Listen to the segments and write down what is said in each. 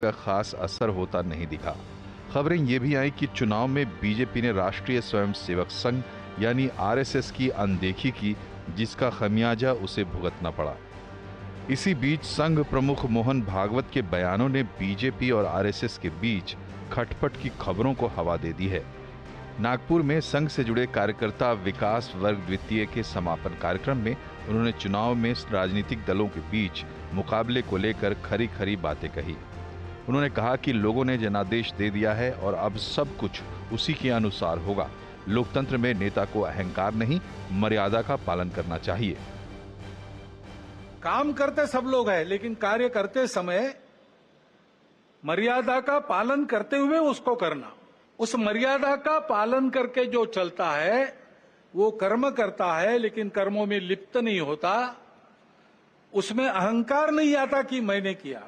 का खास असर होता नहीं दिखा। खबरें ये भी आई कि चुनाव में बीजेपी ने राष्ट्रीय स्वयंसेवक संघ यानी आरएसएस की अनदेखी की, जिसका खमियाजा उसे भुगतना पड़ा। इसी बीच संघ प्रमुख मोहन भागवत के बयानों ने बीजेपी और आरएसएस के बीच खटपट की खबरों को हवा दे दी है। नागपुर में संघ से जुड़े कार्यकर्ता विकास वर्ग द्वितीय के समापन कार्यक्रम में उन्होंने चुनाव में राजनीतिक दलों के बीच मुकाबले को लेकर खरी खरी बातें कही। उन्होंने कहा कि लोगों ने जनादेश दे दिया है और अब सब कुछ उसी के अनुसार होगा। लोकतंत्र में नेता को अहंकार नहीं, मर्यादा का पालन करना चाहिए। काम करते सब लोग हैं, लेकिन कार्य करते समय मर्यादा का पालन करते हुए उसको करना। उस मर्यादा का पालन करके जो चलता है वो कर्म करता है, लेकिन कर्मों में लिप्त नहीं होता, उसमें अहंकार नहीं आता कि मैंने किया,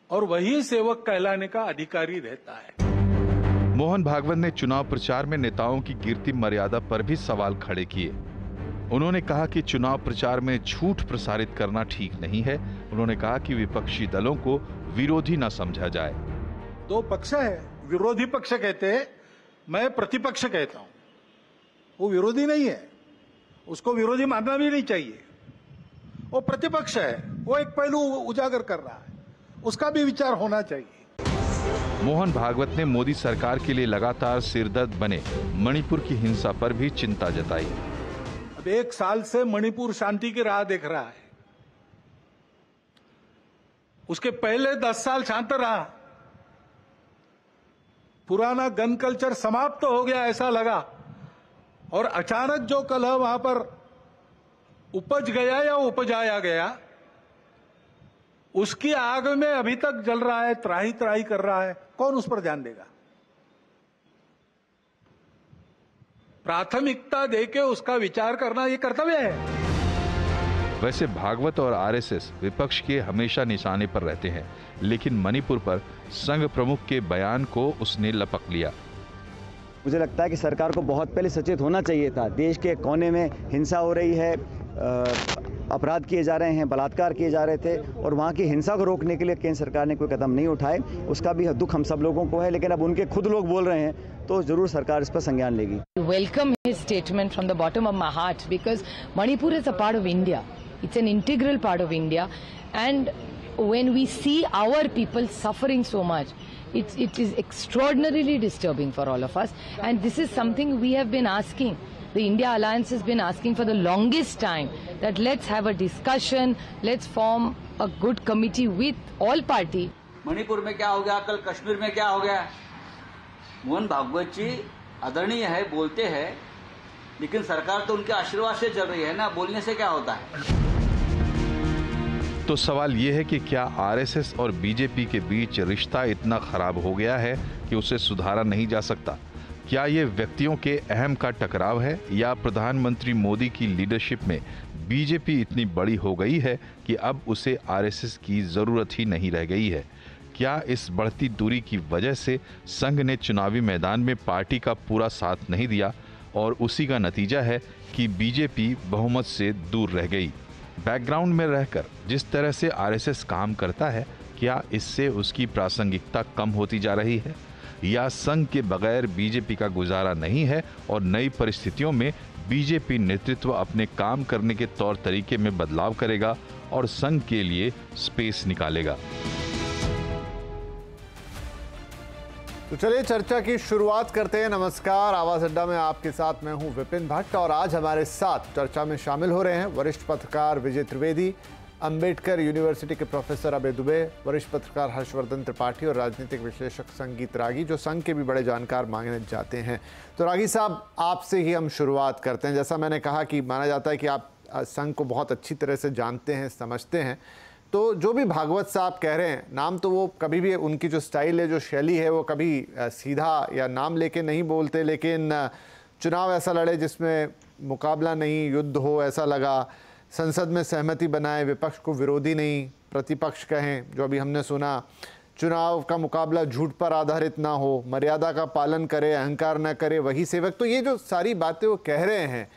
और वही सेवक कहलाने का अधिकारी रहता है। मोहन भागवत ने चुनाव प्रचार में नेताओं की कीर्ति मर्यादा पर भी सवाल खड़े किए। उन्होंने कहा कि चुनाव प्रचार में झूठ प्रसारित करना ठीक नहीं है। उन्होंने कहा कि विपक्षी दलों को विरोधी न समझा जाए। दो पक्ष है, विरोधी पक्ष कहते हैं, मैं प्रतिपक्ष कहता हूं। वो विरोधी नहीं है, उसको विरोधी मानना भी नहीं चाहिए। वो प्रतिपक्ष है, वो एक पहलू उजागर कर रहा है, उसका भी विचार होना चाहिए। मोहन भागवत ने मोदी सरकार के लिए लगातार सिरदर्द बने मणिपुर की हिंसा पर भी चिंता जताई। अब 1 साल से मणिपुर शांति की राह देख रहा है। उसके पहले 10 साल शांत रहा। पुराना गन कल्चर समाप्त तो हो गया ऐसा लगा, और अचानक जो कलह वहां पर उपज गया या उपजाया गया, उसकी आग में अभी तक जल रहा है, त्राही त्राही कर रहा है। कौन उस पर ध्यान देगा? प्राथमिकता देके उसका विचार करना ये कर्तव्य है। वैसे भागवत और आरएसएस विपक्ष के हमेशा निशाने पर रहते हैं, लेकिन मणिपुर पर संघ प्रमुख के बयान को उसने लपक लिया। मुझे लगता है कि सरकार को बहुत पहले सचेत होना चाहिए था। देश के कोने में हिंसा हो रही है, अपराध किए जा रहे हैं, बलात्कार किए जा रहे थे, और वहाँ की हिंसा को रोकने के लिए केंद्र सरकार ने कोई कदम नहीं उठाए। उसका भी दुख हम सब लोगों को है, लेकिन अब उनके खुद लोग बोल रहे हैं तो जरूर सरकार इस पर संज्ञान लेगी। Welcome his statement from the bottom of my heart, because Manipur is a part of India. It's an integral part of India, and when we see our people suffering so much, it is extraordinarily disturbing for all of us, and this is something we have been asking. The India Alliance has been asking for the longest time that let's have a discussion, let's form a good committee with all party. Manipur में क्या हो गया, कल कश्मीर में क्या हो गया। मोहन भागवत जी आदरणीय है, बोलते हैं, लेकिन सरकार तो उनके आशीर्वाद से चल रही है ना, बोलने से क्या होता है। तो सवाल यह है कि क्या आरएसएस और बीजेपी के बीच रिश्ता इतना खराब हो गया है कि उसे सुधारा नहीं जा सकता? क्या ये व्यक्तियों के अहम का टकराव है, या प्रधानमंत्री मोदी की लीडरशिप में बीजेपी इतनी बड़ी हो गई है कि अब उसे आरएसएस की जरूरत ही नहीं रह गई है? क्या इस बढ़ती दूरी की वजह से संघ ने चुनावी मैदान में पार्टी का पूरा साथ नहीं दिया और उसी का नतीजा है कि बीजेपी बहुमत से दूर रह गई? बैकग्राउंड में रहकर जिस तरह से आरएसएस काम करता है, क्या इससे उसकी प्रासंगिकता कम होती जा रही है, या संघ के बगैर बीजेपी का गुजारा नहीं है और नई परिस्थितियों में बीजेपी नेतृत्व अपने काम करने के तौर तरीके में बदलाव करेगा और संघ के लिए स्पेस निकालेगा? तो चलिए चर्चा की शुरुआत करते हैं। नमस्कार, आवाज अड्डा में आपके साथ मैं हूं विपिन भट्ट, और आज हमारे साथ चर्चा में शामिल हो रहे हैं वरिष्ठ पत्रकार विजय त्रिवेदी, अंबेडकर यूनिवर्सिटी के प्रोफेसर अभय दुबे, वरिष्ठ पत्रकार हर्षवर्धन त्रिपाठी और राजनीतिक विश्लेषक संगीत रागी, जो संघ के भी बड़े जानकार माने जाते हैं। तो रागी साहब, आपसे ही हम शुरुआत करते हैं। जैसा मैंने कहा कि माना जाता है कि आप संघ को बहुत अच्छी तरह से जानते हैं, समझते हैं, तो जो भी भागवत साहब कह रहे हैं, नाम तो वो कभी भी, उनकी जो स्टाइल है, जो शैली है, वो कभी सीधा या नाम लेके नहीं बोलते, लेकिन चुनाव ऐसा लड़े जिसमें मुकाबला नहीं, युद्ध हो, ऐसा लगा। संसद में सहमति बनाए, विपक्ष को विरोधी नहीं, प्रतिपक्ष कहें, जो अभी हमने सुना। चुनाव का मुकाबला झूठ पर आधारित ना हो, मर्यादा का पालन करे, अहंकार ना करे, वही सेवक। तो ये जो सारी बातें वो कह रहे हैं,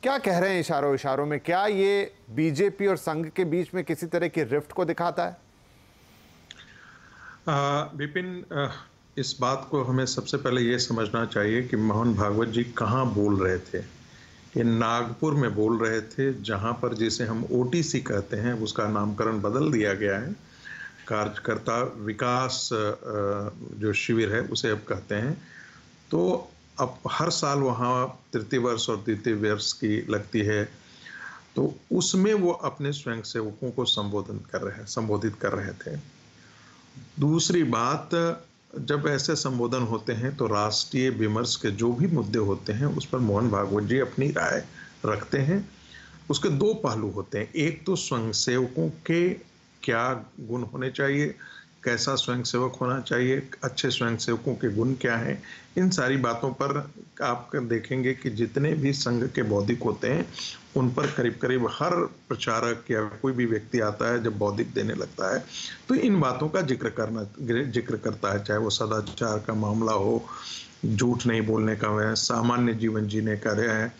क्या कह रहे हैं इशारों इशारों में? क्या ये बीजेपी और संघ के बीच में किसी तरह की रिफ्ट को दिखाता है? विपिन, इस बात को हमें सबसे पहले ये समझना चाहिए कि मोहन भागवत जी कहाँ बोल रहे थे। ये नागपुर में बोल रहे थे, जहाँ पर जिसे हम OTC कहते हैं उसका नामकरण बदल दिया गया है, कार्यकर्ता विकास जो शिविर है उसे अब कहते हैं। तो अब हर साल वहाँ तृतीय वर्ष और द्वितीय वर्ष की लगती है, तो उसमें वो अपने स्वयंसेवकों को संबोधित कर रहे थे। दूसरी बात, जब ऐसे संबोधन होते हैं तो राष्ट्रीय विमर्श के जो भी मुद्दे होते हैं उस पर मोहन भागवत जी अपनी राय रखते हैं। उसके दो पहलू होते हैं, एक तो स्वयंसेवकों के क्या गुण होने चाहिए, कैसा स्वयंसेवक होना चाहिए, अच्छे स्वयंसेवकों के गुण क्या हैं, इन सारी बातों पर आप देखेंगे कि जितने भी संघ के बौद्धिक होते हैं उन पर करीब करीब हर प्रचारक या कोई भी व्यक्ति आता है जब बौद्धिक देने लगता है तो इन बातों का जिक्र करता है, चाहे वो सदाचार का मामला हो, झूठ नहीं बोलने का है, सामान्य जीवन जीने का है,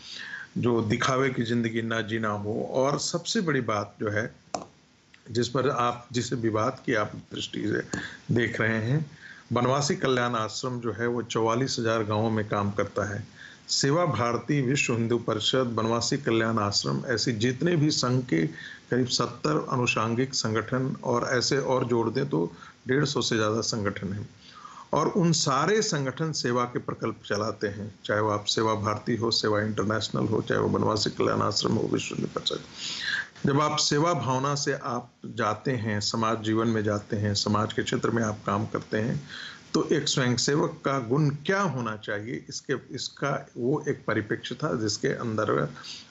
जो दिखावे की जिंदगी ना जीना हो, और सबसे बड़ी बात जो है जिस पर आप जिसे विवाद की आप दृष्टि से देख रहे हैं, बनवासी कल्याण आश्रम जो है वो 44,000 गांवों में काम करता है। सेवा भारती, विश्व हिंदू परिषद, बनवासी कल्याण आश्रम, ऐसे जितने भी संघ के करीब 70 अनुषांगिक संगठन और ऐसे और जोड़ दें तो 150 से ज़्यादा संगठन हैं, और उन सारे संगठन सेवा के प्रकल्प चलाते हैं, चाहे वो आप सेवा भारती हो, सेवा इंटरनेशनल हो, चाहे वो बनवासी कल्याण आश्रम हो, विश्व हिंदू परिषद। जब आप सेवा भावना से आप जाते हैं, समाज जीवन में जाते हैं, समाज के क्षेत्र में आप काम करते हैं, तो एक स्वयंसेवक का गुण क्या होना चाहिए, इसका वो एक परिप्रेक्ष्य था जिसके अंदर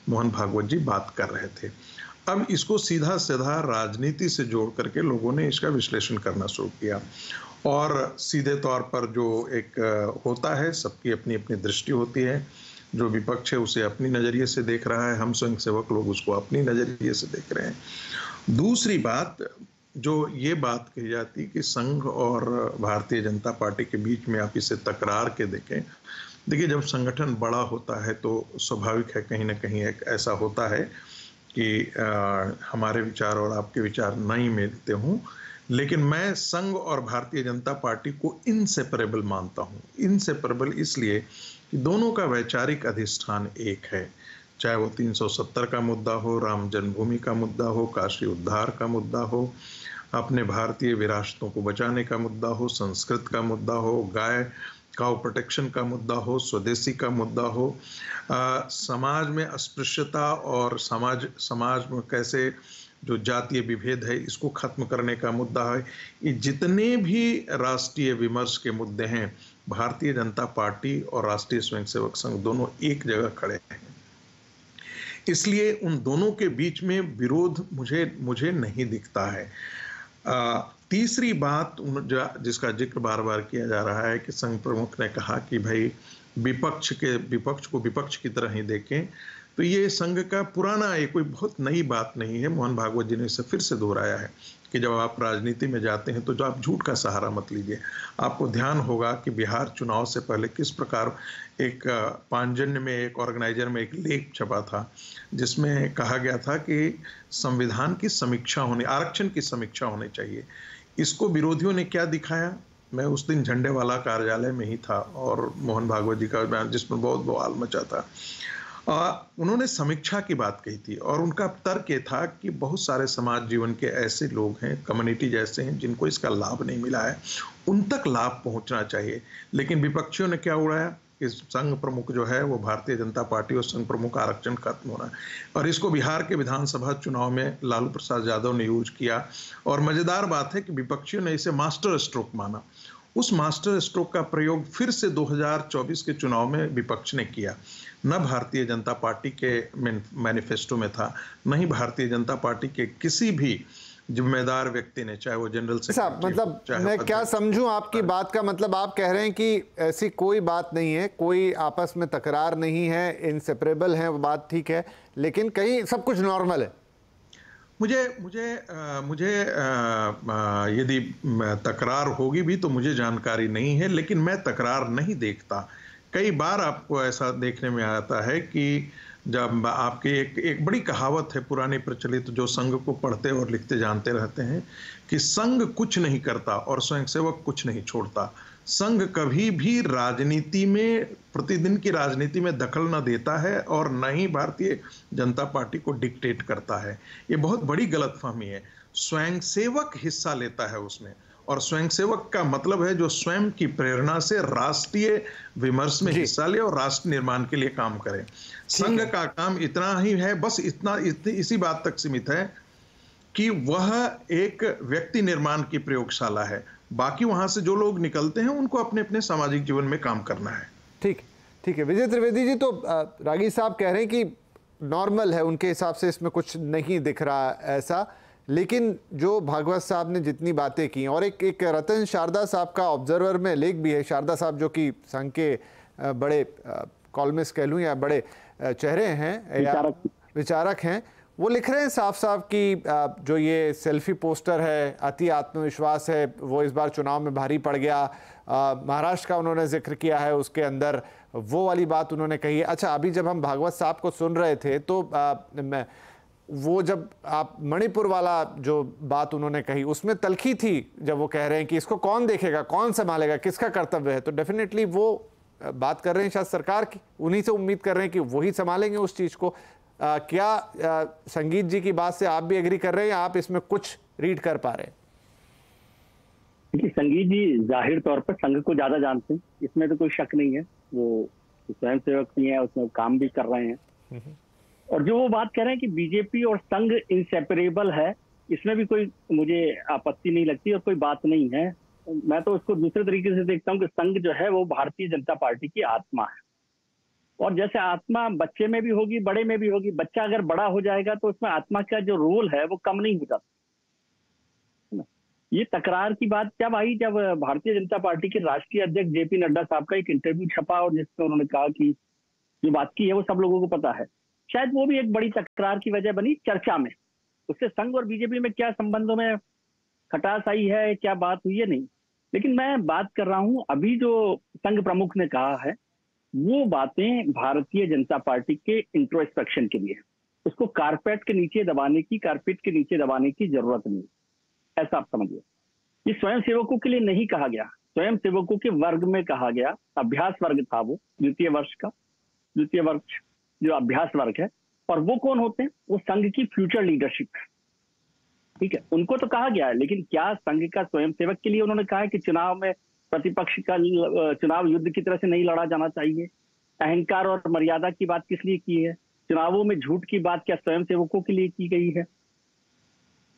मोहन भागवत जी बात कर रहे थे। अब इसको सीधा सीधा राजनीति से जोड़ करके लोगों ने इसका विश्लेषण करना शुरू किया, और सीधे तौर पर जो एक होता है, सबकी अपनी अपनी दृष्टि होती है, जो विपक्ष है उसे अपनी नज़रिए से देख रहा है, हम स्वयंसेवक लोग उसको अपनी नज़रिए से देख रहे हैं। दूसरी बात, जो ये बात कही जाती कि संघ और भारतीय जनता पार्टी के बीच में आप इसे तकरार के देखें, देखिए जब संगठन बड़ा होता है तो स्वाभाविक है कहीं ना कहीं एक ऐसा होता है कि हमारे विचार और आपके विचार नहीं मिलते हों, लेकिन मैं संघ और भारतीय जनता पार्टी को इनसेपरेबल मानता हूँ। इनसेपरेबल इसलिए कि दोनों का वैचारिक अधिष्ठान एक है, चाहे वो 370 का मुद्दा हो, राम जन्मभूमि का मुद्दा हो, काशी उद्धार का मुद्दा हो, अपने भारतीय विरासतों को बचाने का मुद्दा हो, संस्कृत का मुद्दा हो, गाय काउ प्रोटेक्शन का मुद्दा हो, स्वदेशी का मुद्दा हो, समाज में अस्पृश्यता और समाज में कैसे जो जातीय विभेद है इसको खत्म करने का मुद्दा है। ये जितने भी राष्ट्रीय विमर्श के मुद्दे हैं, भारतीय जनता पार्टी और राष्ट्रीय स्वयंसेवक संघ दोनों एक जगह खड़े हैं, इसलिए उन दोनों के बीच में विरोध मुझे नहीं दिखता है। तीसरी बात जिसका जिक्र बार बार किया जा रहा है कि संघ प्रमुख ने कहा कि भाई विपक्ष को विपक्ष की तरह ही देखें, तो ये संघ का पुराना, ये कोई बहुत नई बात नहीं है। मोहन भागवत जी ने इसे फिर से दोहराया है कि जब आप राजनीति में जाते हैं तो जो आप झूठ का सहारा मत लीजिए। आपको ध्यान होगा कि बिहार चुनाव से पहले किस प्रकार एक पांजन्य में एक ऑर्गेनाइजर में एक लेख छपा था जिसमें कहा गया था कि संविधान की समीक्षा होनी, आरक्षण की समीक्षा होनी चाहिए। इसको विरोधियों ने क्या दिखाया? मैं उस दिन झंडेवाला कार्यालय में ही था और मोहन भागवत जी का बयान जिसमें बहुत बवाल मचा था, उन्होंने समीक्षा की बात कही थी, और उनका तर्क ये था कि बहुत सारे समाज जीवन के ऐसे लोग हैं, कम्युनिटी जैसे हैं, जिनको इसका लाभ नहीं मिला है, उन तक लाभ पहुंचना चाहिए। लेकिन विपक्षियों ने क्या उड़ाया कि संघ प्रमुख जो है वो भारतीय जनता पार्टी और संघ प्रमुख आरक्षण खत्म होना है, और इसको बिहार के विधानसभा चुनाव में लालू प्रसाद यादव ने यूज किया। और मजेदार बात है कि विपक्षियों ने इसे मास्टर स्ट्रोक माना। उस मास्टर स्ट्रोक का प्रयोग फिर से 2024 के चुनाव में विपक्ष ने किया। न भारतीय जनता पार्टी के मैनिफेस्टो में था, न ही भारतीय जनता पार्टी के किसी भी जिम्मेदार व्यक्ति ने, चाहे वो जनरल सेक्रेटरी, मतलब मैं क्या समझूं आपकी बात का मतलब, आप कह रहे हैं कि ऐसी कोई बात नहीं है, कोई आपस में तकरार नहीं है, इनसेपरेबल है, वो बात ठीक है, लेकिन कहीं सब कुछ नॉर्मल है। मुझे यदि तकरार होगी भी तो मुझे जानकारी नहीं है, लेकिन मैं तकरार नहीं देखता। कई बार आपको ऐसा देखने में आता है कि जब आपकी एक बड़ी कहावत है पुरानी प्रचलित, जो संघ को पढ़ते और लिखते जानते रहते हैं, कि संघ कुछ नहीं करता और स्वयंसेवक कुछ नहीं छोड़ता। संघ कभी भी राजनीति में, प्रतिदिन की राजनीति में दखल न देता है और न ही भारतीय जनता पार्टी को डिक्टेट करता है। ये बहुत बड़ी गलतफहमी है। स्वयंसेवक हिस्सा लेता है उसमें, और स्वयंसेवक का मतलब है जो स्वयं की प्रेरणा से राष्ट्रीय विमर्श में हिस्सा ले और राष्ट्र निर्माण के लिए काम करे। संघ का काम इतना ही है, बस इसी बात तक सीमित है कि वह एक व्यक्ति निर्माण की प्रयोगशाला है। बाकी वहां से जो लोग निकलते हैं उनको अपने अपने सामाजिक जीवन में काम करना है। ठीक है विजय त्रिवेदी जी, तो रागी साहब कह रहे हैं कि नॉर्मल है, उनके हिसाब से इसमें कुछ नहीं दिख रहा ऐसा, लेकिन जो भागवत साहब ने जितनी बातें की, और एक रतन शारदा साहब का ऑब्जर्वर में लेख भी है, शारदा साहब जो कि संघ के बड़े कॉलमिस्ट कह लूँ या बड़े चेहरे हैं या विचारक हैं, वो लिख रहे हैं साफ साफ कि जो ये सेल्फी पोस्टर है, अति आत्मविश्वास है, वो इस बार चुनाव में भारी पड़ गया। महाराष्ट्र का उन्होंने जिक्र किया है, उसके अंदर वो वाली बात उन्होंने कही है। अच्छा, अभी जब हम भागवत साहब को सुन रहे थे तो वो जब आप मणिपुर वाला जो बात उन्होंने कही उसमें तलखी थी, जब वो कह रहे हैं कि इसको कौन देखेगा, कौन संभालेगा, किसका कर्तव्य है, तो डेफिनेटली वो बात कर रहे हैं शायद सरकार की, उन्हीं से उम्मीद कर रहे हैं कि वही संभालेंगे उस चीज को। क्या संगीत जी की बात से आप भी एग्री कर रहे हैं या आप इसमें कुछ रीड कर पा रहे हैं? देखिए, संगीत जी जाहिर तौर पर संघ को ज्यादा जानते हैं, इसमें तो कोई शक नहीं है। वो स्वयंसेवक भी है, उसमें काम भी कर रहे हैं। और जो वो बात कह रहे हैं कि बीजेपी और संघ इनसेपरेबल है, इसमें भी कोई मुझे आपत्ति नहीं लगती और कोई बात नहीं है। मैं तो उसको दूसरे तरीके से देखता हूँ कि संघ जो है वो भारतीय जनता पार्टी की आत्मा है, और जैसे आत्मा बच्चे में भी होगी, बड़े में भी होगी। बच्चा अगर बड़ा हो जाएगा तो उसमें आत्मा का जो रोल है वो कम नहीं हो जाता। ये तकरार की बात जब आई, जब भारतीय जनता पार्टी के राष्ट्रीय अध्यक्ष जेपी नड्डा साहब का एक इंटरव्यू छपा और जिसमें उन्होंने कहा कि जो बात की है वो सब लोगों को पता है, शायद वो भी एक बड़ी तकरार की वजह बनी चर्चा में। उससे संघ और बीजेपी में क्या संबंधों में खटास आई है, क्या बात हुई है, नहीं। लेकिन मैं बात कर रहा हूं अभी जो संघ प्रमुख ने कहा है, वो बातें भारतीय जनता पार्टी के इंट्रोस्पेक्शन के लिए, उसको कारपेट के नीचे दबाने की जरूरत नहीं, ऐसा आप समझिए। ये स्वयंसेवकों के लिए नहीं कहा गया, स्वयंसेवकों के वर्ग में कहा गया। अभ्यास वर्ग था वो, द्वितीय वर्ष जो अभ्यास वर्ग है। और वो कौन होते हैं? वो संघ की फ्यूचर लीडरशिप, ठीक है, उनको तो कहा गया है। लेकिन क्या संघ का स्वयंसेवक के लिए उन्होंने कहा है कि चुनाव में प्रतिपक्ष का चुनाव युद्ध की तरह से नहीं लड़ा जाना चाहिए? अहंकार और मर्यादा की बात किस लिए की है? चुनावों में झूठ की बात क्या स्वयंसेवकों के लिए की गई है?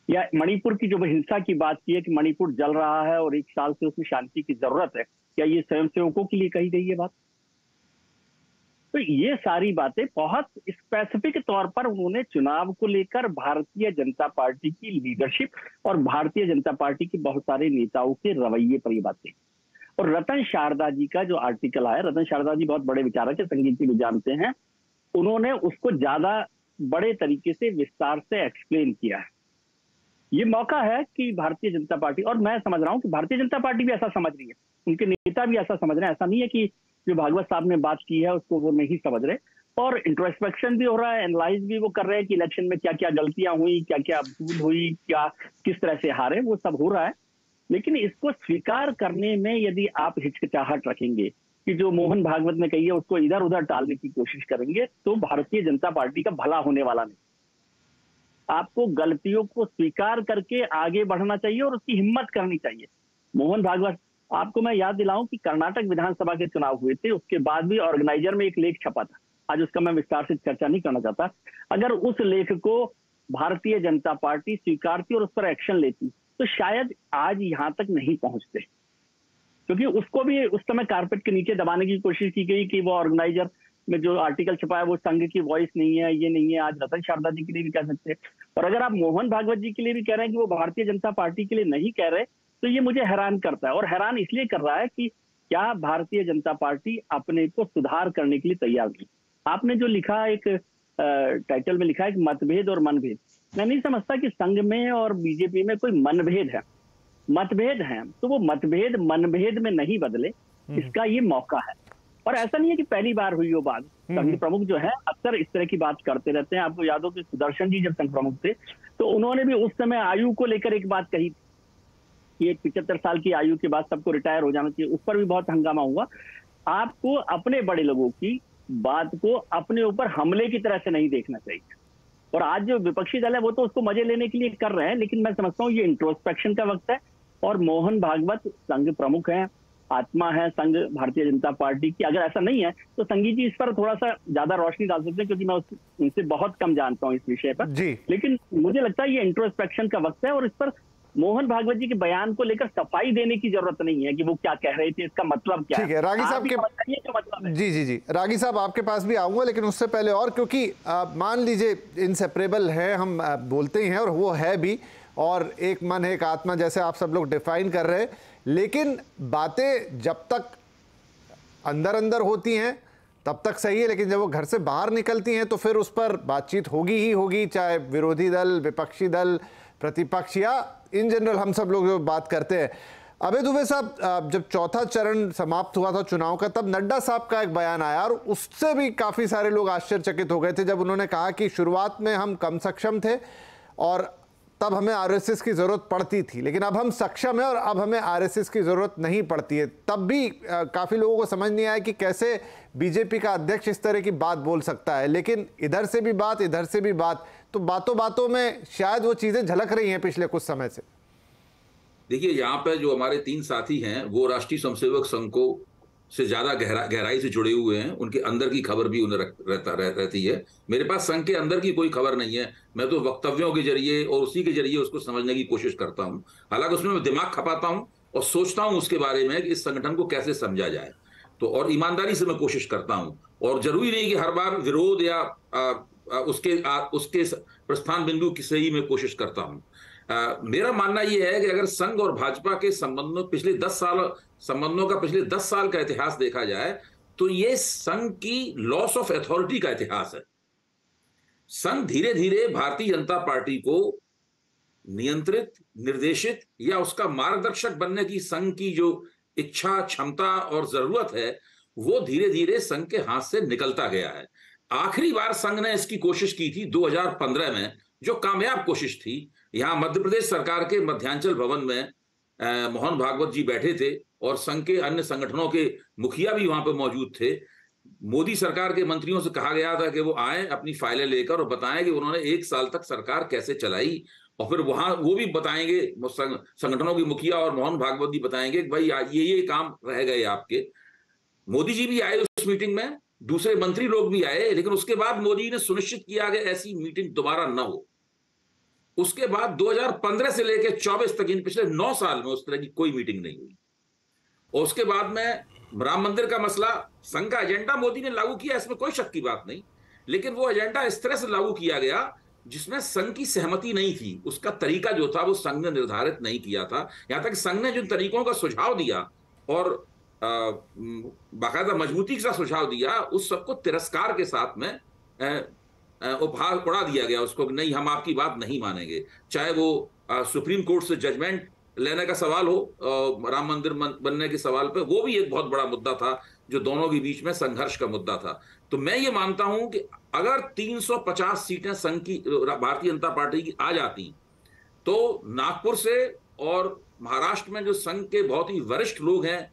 या मणिपुर की जो हिंसा की बात की है कि मणिपुर जल रहा है और 1 साल से उसमें शांति की जरूरत है, क्या ये स्वयंसेवकों के लिए कही गई है बात? तो ये सारी बातें बहुत स्पेसिफिक तौर पर उन्होंने चुनाव को लेकर भारतीय जनता पार्टी की लीडरशिप और भारतीय जनता पार्टी के बहुत सारे नेताओं के रवैये पर ये बातें। और रतन शारदा जी का जो आर्टिकल आया, रतन शारदा जी बहुत बड़े विचारक है, संगीत जी भी जानते हैं, उन्होंने उसको ज्यादा बड़े तरीके से विस्तार से एक्सप्लेन किया है। ये मौका है कि भारतीय जनता पार्टी, और मैं समझ रहा हूं कि भारतीय जनता पार्टी भी ऐसा समझ रही है, उनके नेता भी ऐसा समझ रहे हैं। ऐसा नहीं है कि जो भागवत साहब ने बात की है उसको वो नहीं समझ रहे, और इंट्रोस्पेक्शन भी हो रहा है, एनालाइज भी वो कर रहे हैं कि इलेक्शन में क्या क्या गलतियां हुई, क्या क्या भूल हुई, क्या किस तरह से हारे, वो सब हो रहा है। लेकिन इसको स्वीकार करने में यदि आप हिचकिचाहट रखेंगे कि जो मोहन भागवत ने कही है उसको इधर उधर टालने की कोशिश करेंगे, तो भारतीय जनता पार्टी का भला होने वाला नहीं। आपको गलतियों को स्वीकार करके आगे बढ़ना चाहिए और उसकी हिम्मत करनी चाहिए। मोहन भागवत, आपको मैं याद दिलाऊं कि कर्नाटक विधानसभा के चुनाव हुए थे, उसके बाद भी ऑर्गेनाइजर में एक लेख छपा था, आज उसका मैं विस्तार से चर्चा नहीं करना चाहता। अगर उस लेख को भारतीय जनता पार्टी स्वीकारती और उस पर एक्शन लेती तो शायद आज यहां तक नहीं पहुंचते, क्योंकि उसको भी उस समय कारपेट के नीचे दबाने की कोशिश की गई कि वो ऑर्गेनाइजर में जो आर्टिकल छपा है वो संघ की वॉइस नहीं है, ये नहीं है। आज रतन शारदा जी के लिए भी कह सकते हैं, और अगर आप मोहन भागवत जी के लिए भी कह रहे हैं कि वो भारतीय जनता पार्टी के लिए नहीं कह रहे, तो ये मुझे हैरान करता है। और हैरान इसलिए कर रहा है कि क्या भारतीय जनता पार्टी अपने को सुधार करने के लिए तैयार नहीं? आपने जो लिखा, एक टाइटल में लिखा है कि मतभेद और मनभेद, मैं नहीं समझता कि संघ में और बीजेपी में कोई मनभेद है। मतभेद है तो वो मतभेद मनभेद में नहीं बदले, इसका ये मौका है। और ऐसा नहीं है कि पहली बार हुई वो बात। संघ प्रमुख जो है अक्सर इस तरह की बात करते रहते हैं। आपको याद हो कि सुदर्शन जी जब संघ प्रमुख थे तो उन्होंने भी उस समय आयु को लेकर एक बात कही कि 75 साल की आयु के बाद सबको रिटायर हो जाना चाहिए। उस पर भी बहुत हंगामा हुआ। आपको अपने बड़े लोगों की बात को अपने ऊपर हमले की तरह से नहीं देखना चाहिए। और आज जो विपक्षी दल है वो तो उसको मजे लेने के लिए कर रहे हैं, लेकिन मैं समझता हूँ ये इंट्रोस्पेक्शन का वक्त है। और मोहन भागवत संघ प्रमुख हैं, आत्मा है संघ भारतीय जनता पार्टी की। अगर ऐसा नहीं है तो संगीत जी इस पर थोड़ा सा ज्यादा रोशनी डाल सकते हैं, क्योंकि मैं उनसे बहुत कम जानता हूं इस विषय पर जी। लेकिन मुझे लगता है ये इंट्रोस्पेक्शन का वक्त है और इस पर मोहन भागवत जी के बयान को लेकर सफाई देने की जरूरत नहीं है कि वो क्या कह रहे थे, इसका मतलब क्या ठीक है। रागी साहब के मतलब है। जी जी जी रागी साहब आपके पास भी आऊंगा, लेकिन उससे पहले और क्योंकि मान लीजिए इनसेपरेबल है, हम बोलते ही हैं और वो है भी, और एक मन है एक आत्मा जैसे आप सब लोग डिफाइन कर रहे हैं, लेकिन बातें जब तक अंदर अंदर होती हैं तब तक सही है, लेकिन जब वो घर से बाहर निकलती हैं तो फिर उस पर बातचीत होगी ही होगी, चाहे विरोधी दल, विपक्षी दल, प्रतिपक्ष या इन जनरल हम सब लोग जो बात करते हैं। अभय दुबे साहब, जब चौथा चरण समाप्त हुआ था चुनाव का, तब नड्डा साहब का एक बयान आया और उससे भी काफ़ी सारे लोग आश्चर्यचकित हो गए थे जब उन्होंने कहा कि शुरुआत में हम कम सक्षम थे और तब हमें आरएसएस की ज़रूरत पड़ती थी, लेकिन अब हम सक्षम हैं और अब हमें आरएसएस की ज़रूरत नहीं पड़ती है। तब भी काफ़ी लोगों को समझ नहीं आया कि कैसे बीजेपी का अध्यक्ष इस तरह की बात बोल सकता है, लेकिन इधर से भी बात, इधर से भी बात, तो बातों बातों में शायद वो चीज़ें झलक रही हैं पिछले कुछ समय से। देखिए, यहाँ पे जो हमारे 3 साथी हैं वो राष्ट्रीय स्वयंसेवक संघ को से ज्यादा गहराई से जुड़े हुए हैं, उनके अंदर की खबर भी उन्हें रहती है। मेरे पास संघ के अंदर की कोई खबर नहीं है, मैं तो वक्तव्यों के जरिए और उसी के जरिए उसको समझने की कोशिश करता हूँ। हालांकि उसमें मैं दिमाग खपाता हूँ और सोचता हूँ उसके बारे में कि इस संगठन को कैसे समझा जाए, तो और ईमानदारी से मैं कोशिश करता हूँ। और जरूरी नहीं कि हर बार विरोध या उसके प्रस्थान बिंदु की सही में कोशिश करता हूँ। मेरा मानना यह है कि अगर संघ और भाजपा के संबंधों पिछले 10 साल का इतिहास देखा जाए तो यह संघ की लॉस ऑफ अथॉरिटी का इतिहास है। संघ धीरे धीरे भारतीय जनता पार्टी को नियंत्रित, निर्देशित या उसका मार्गदर्शक बनने की संघ की जो इच्छा, क्षमता और जरूरत है वो धीरे धीरे संघ के हाथ से निकलता गया है। आखिरी बार संघ ने इसकी कोशिश की थी 2015 में, जो कामयाब कोशिश थी। यहां मध्य प्रदेश सरकार के मध्यांचल भवन में मोहन भागवत जी बैठे थे और संघ के अन्य संगठनों के मुखिया भी वहां पर मौजूद थे। मोदी सरकार के मंत्रियों से कहा गया था कि वो आए अपनी फाइलें लेकर और बताएं कि उन्होंने 1 साल तक सरकार कैसे चलाई, और फिर वहां वो भी बताएंगे, संगठनों के मुखिया और मोहन भागवत जी बताएंगे कि भाई ये काम रह गए आपके। मोदी जी भी आए उस मीटिंग में, दूसरे मंत्री लोग भी आए, लेकिन उसके बाद मोदी ने सुनिश्चित किया कि ऐसी मीटिंग दोबारा न हो। उसके बाद 2015 से लेकर 24 तक, इन पिछले 9 साल में उस तरह की कोई मीटिंग नहीं हुई। और उसके बाद में राम मंदिर का मसला, संघ का एजेंडा मोदी ने लागू किया, इसमें कोई शक की बात नहीं, लेकिन वो एजेंडा इस तरह से लागू किया गया जिसमें संघ की सहमति नहीं थी। उसका तरीका जो था वो संघ ने निर्धारित नहीं किया था। यहां तक संघ ने जिन तरीकों का सुझाव दिया और बाकायदा मजबूती के साथ सुझाव दिया, उस सबको तिरस्कार के साथ में उपहार उड़ा दिया गया उसको, नहीं हम आपकी बात नहीं मानेंगे। चाहे वो सुप्रीम कोर्ट से जजमेंट लेने का सवाल हो, राम मंदिर बनने के सवाल पे, वो भी एक बहुत बड़ा मुद्दा था जो दोनों के बीच में संघर्ष का मुद्दा था। तो मैं ये मानता हूं कि अगर 350 सीटें संघ की, भारतीय जनता पार्टी की आ जाती तो नागपुर से और महाराष्ट्र में जो संघ के बहुत ही वरिष्ठ लोग हैं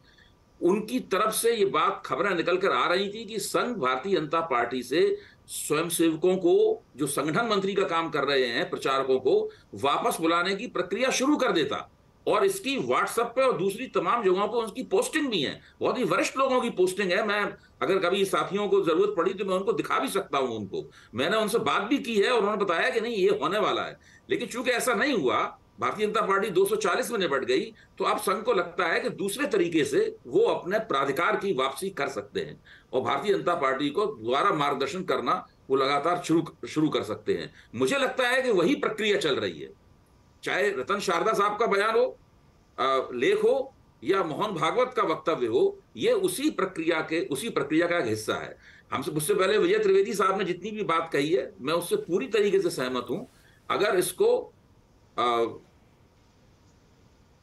उनकी तरफ से ये बात, खबरें निकल कर आ रही थी कि संघ भारतीय जनता पार्टी से स्वयंसेवकों को, जो संगठन मंत्री का काम कर रहे हैं, प्रचारकों को वापस बुलाने की प्रक्रिया शुरू कर देता। और इसकी व्हाट्सएप पे और दूसरी तमाम जगहों पर उसकी पोस्टिंग भी है, बहुत ही वरिष्ठ लोगों की पोस्टिंग है। मैं अगर कभी साथियों को जरूरत पड़ी तो मैं उनको दिखा भी सकता हूं उनको। मैंने उनसे बात भी की है और उन्होंने बताया कि नहीं ये होने वाला है, लेकिन चूंकि ऐसा नहीं हुआ, भारतीय जनता पार्टी 240 में निपट गई, तो अब संघ को लगता है कि दूसरे तरीके से वो अपने प्राधिकार की वापसी कर सकते हैं और भारतीय जनता पार्टी को दोबारा मार्गदर्शन करना वो लगातार शुरू कर सकते हैं। मुझे लगता है कि वही प्रक्रिया चल रही है, चाहे रतन शारदा साहब का बयान हो, लेख हो या मोहन भागवत का वक्तव्य हो, ये उसी प्रक्रिया का एक हिस्सा है। हमसे मुझसे पहले विजय त्रिवेदी साहब ने जितनी भी बात कही है, मैं उससे पूरी तरीके से सहमत हूं। अगर इसको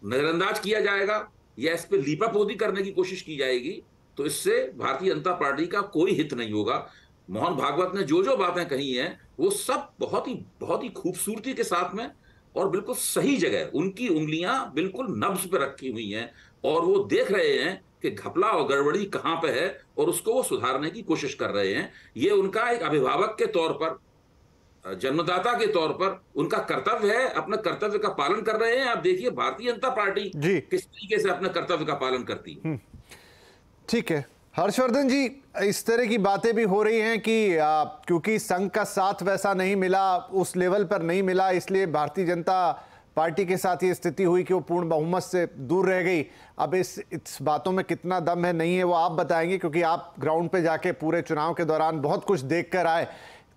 नजरअंदाज किया जाएगा या इस पर लीपापोती करने की कोशिश की जाएगी तो इससे भारतीय जनता पार्टी का कोई हित नहीं होगा। मोहन भागवत ने जो जो बातें कही हैं वो सब बहुत ही खूबसूरती के साथ में और बिल्कुल सही जगह उनकी उंगलियां बिल्कुल नब्ज पे रखी हुई हैं और वो देख रहे हैं कि घपला और गड़बड़ी कहां पे है और उसको वो सुधारने की कोशिश कर रहे हैं। ये उनका एक अभिभावक के तौर पर, जन्मदाता के तौर पर उनका कर्तव्य है, अपने कर्तव्य का पालन कर रहे हैं। आप देखिए भारतीय जनता पार्टी किस तरीके से अपने कर्तव्य का पालन करती है। ठीक है हर्षवर्धन जी, इस तरह की बातें भी हो रही हैं कि क्योंकि संघ का साथ वैसा नहीं मिला, उस लेवल पर नहीं मिला, इसलिए भारतीय जनता पार्टी के साथ ये स्थिति हुई कि वो पूर्ण बहुमत से दूर रह गई। अब इस बातों में कितना दम है नहीं है वो आप बताएंगे, क्योंकि आप ग्राउंड पे जाके पूरे चुनाव के दौरान बहुत कुछ देख कर आए,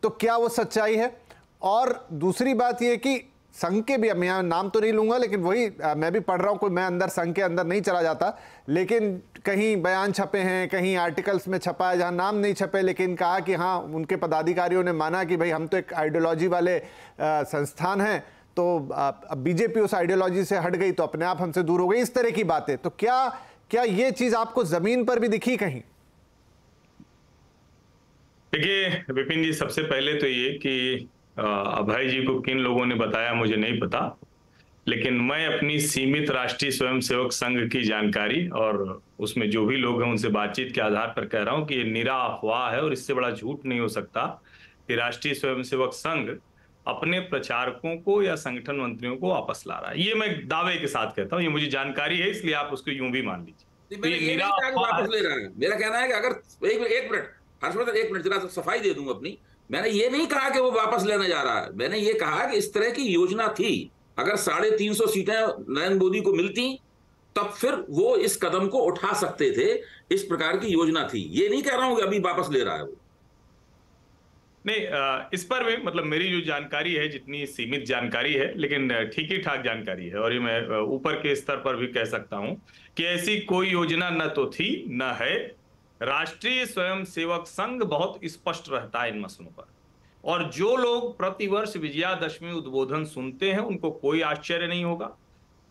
तो क्या वो सच्चाई है? और दूसरी बात ये कि संघ के भी, मैं नाम तो नहीं लूंगा लेकिन वही मैं भी पढ़ रहा हूँ, कोई मैं अंदर संघ के अंदर नहीं चला जाता, लेकिन कहीं बयान छपे हैं, कहीं आर्टिकल्स में छपा है जहाँ नाम नहीं छपे, लेकिन कहा कि हाँ उनके पदाधिकारियों ने माना कि भाई हम तो एक आइडियोलॉजी वाले संस्थान हैं, तो अब बीजेपी उस आइडियोलॉजी से हट गई तो अपने आप हमसे दूर हो गई, इस तरह की बातें। तो क्या ये चीज आपको जमीन पर भी दिखी कहीं? देखिए विपिन जी, सबसे पहले तो ये कि अभय जी को किन लोगों ने बताया मुझे नहीं पता, लेकिन मैं अपनी सीमित राष्ट्रीय स्वयंसेवक संघ की जानकारी और उसमें जो भी लोग हैं उनसे बातचीत के आधार पर कह रहा हूं कि ये निरा अफवाह है और इससे बड़ा झूठ नहीं हो सकता कि राष्ट्रीय स्वयंसेवक संघ अपने प्रचारकों को या संगठन मंत्रियों को वापस ला रहा है। ये मैं दावे के साथ कहता हूं, ये मुझे जानकारी है, इसलिए आप उसको यूं भी मान लीजिए। तो ये निरा वापस ले रहा है। मेरा कहना है कि अगर एक मिनट हर्षवर्धन, एक मिनट जरा सफाई दे दूं अपनी। मैंने ये नहीं कहा कि वो वापस लेने जा रहा है, मैंने ये कहा कि इस तरह की योजना थी, अगर 350 सीटें नरेंद्र मोदी को मिलती तब फिर वो इस कदम को उठा सकते थे, इस प्रकार की योजना थी। ये नहीं कह रहा हूं कि अभी वापस ले रहा है वो। नहीं, इस पर भी मतलब मेरी जो जानकारी है, जितनी सीमित जानकारी है, लेकिन ठीक ही ठाक जानकारी है, और ये मैं ऊपर के स्तर पर भी कह सकता हूं कि ऐसी कोई योजना न तो थी न है। राष्ट्रीय स्वयंसेवक संघ बहुत स्पष्ट रहता है इन मसलों पर, और जो लोग प्रतिवर्ष विजयादशमी उद्बोधन सुनते हैं उनको कोई आश्चर्य नहीं होगा।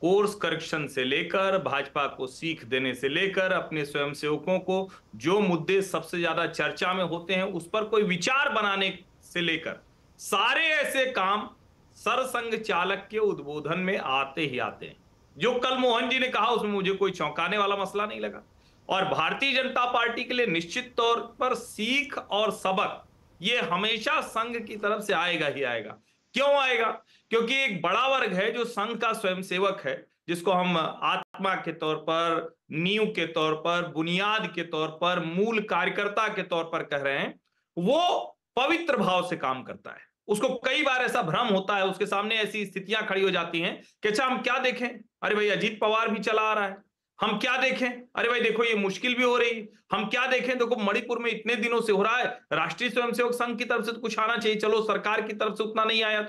कोर्स करेक्शन से लेकर भाजपा को सीख देने से लेकर अपने स्वयंसेवकों को जो मुद्दे सबसे ज्यादा चर्चा में होते हैं उस पर कोई विचार बनाने से लेकर सारे ऐसे काम सरसंघ चालक के उद्बोधन में आते ही आते हैं। जो कल मोहन जी ने कहा उसमें मुझे कोई चौंकाने वाला मसला नहीं लगा, और भारतीय जनता पार्टी के लिए निश्चित तौर पर सीख और सबक ये हमेशा संघ की तरफ से आएगा ही आएगा। क्यों आएगा? क्योंकि एक बड़ा वर्ग है जो संघ का स्वयंसेवक है, जिसको हम आत्मा के तौर पर, नींव के तौर पर, बुनियाद के तौर पर, मूल कार्यकर्ता के तौर पर कह रहे हैं, वो पवित्र भाव से काम करता है। उसको कई बार ऐसा भ्रम होता है, उसके सामने ऐसी स्थितियां खड़ी हो जाती हैं कि अच्छा हम क्या देखें, अरे भाई अजीत पवार भी चला आ रहा है, हम क्या देखें, अरे भाई देखो ये मुश्किल भी हो रही, हम क्या देखें, देखो मणिपुर में इतने दिनों से हो रहा है, राष्ट्रीय स्वयंसेवक संघ की तरफ से तो कुछ आना चाहिए, चलो सरकार की तरफ से उतना नहीं आया।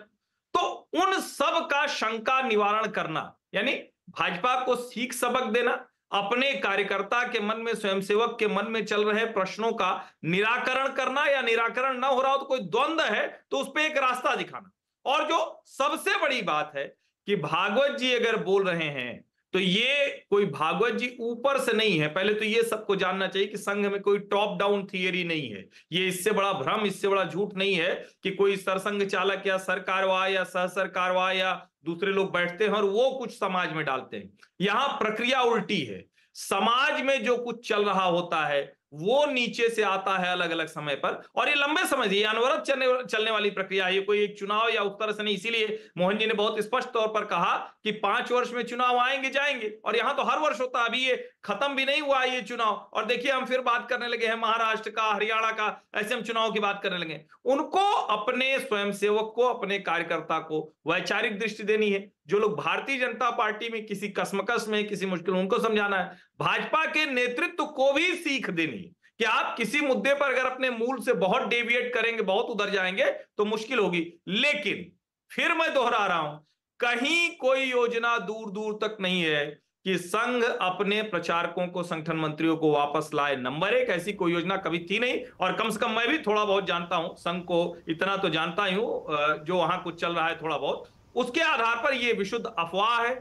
तो उन सब का शंका निवारण करना, यानी भाजपा को सीख सबक देना, अपने कार्यकर्ता के मन में, स्वयंसेवक के मन में चल रहे प्रश्नों का निराकरण करना, या निराकरण ना हो रहा हो तो कोई द्वंद्व है तो उस पर एक रास्ता दिखाना। और जो सबसे बड़ी बात है कि भागवत जी अगर बोल रहे हैं तो ये कोई भागवत जी ऊपर से नहीं है। पहले तो ये सबको जानना चाहिए कि संघ में कोई टॉप डाउन थियरी नहीं है। ये इससे बड़ा भ्रम, इससे बड़ा झूठ नहीं है कि कोई सरसंघ चालक या सरकारवाह या सह सरकारवाह या दूसरे लोग बैठते हैं और वो कुछ समाज में डालते हैं। यहां प्रक्रिया उल्टी है। समाज में जो कुछ चल रहा होता है वो नीचे से आता है अलग अलग समय पर, और ये लंबे समय से, ये अनवरत चलने वाली प्रक्रिया है। ये कोई एक चुनाव या उस तरह से नहीं। इसीलिए मोहन जी ने बहुत स्पष्ट तौर पर कहा कि 5 वर्ष में चुनाव आएंगे जाएंगे, और यहां तो हर वर्ष होता है। अभी ये खत्म भी नहीं हुआ ये चुनाव, और देखिए हम फिर बात करने लगे हैं महाराष्ट्र का, हरियाणा का, ऐसे हम चुनाव की बात करने लगे। उनको अपने स्वयंसेवक को, अपने कार्यकर्ता को वैचारिक दृष्टि देनी है। जो लोग भारतीय जनता पार्टी में किसी कसमकस में, किसी मुश्किल में, उनको समझाना है। भाजपा के नेतृत्व को भी सीख देनी है कि आप किसी मुद्दे पर अगर अपने मूल से बहुत डेविएट करेंगे, बहुत उधर जाएंगे तो मुश्किल होगी। लेकिन फिर मैं दोहरा रहा हूं, कहीं कोई योजना दूर दूर तक नहीं है कि संघ अपने प्रचारकों को, संगठन मंत्रियों को वापस लाए। नंबर 1, ऐसी कोई योजना कभी थी नहीं, और कम से कम मैं भी थोड़ा बहुत जानता हूं संघ को, इतना तो जानता ही हूं जो वहां कुछ चल रहा है थोड़ा बहुत। उसके आधार पर यह विशुद्ध अफवाह है।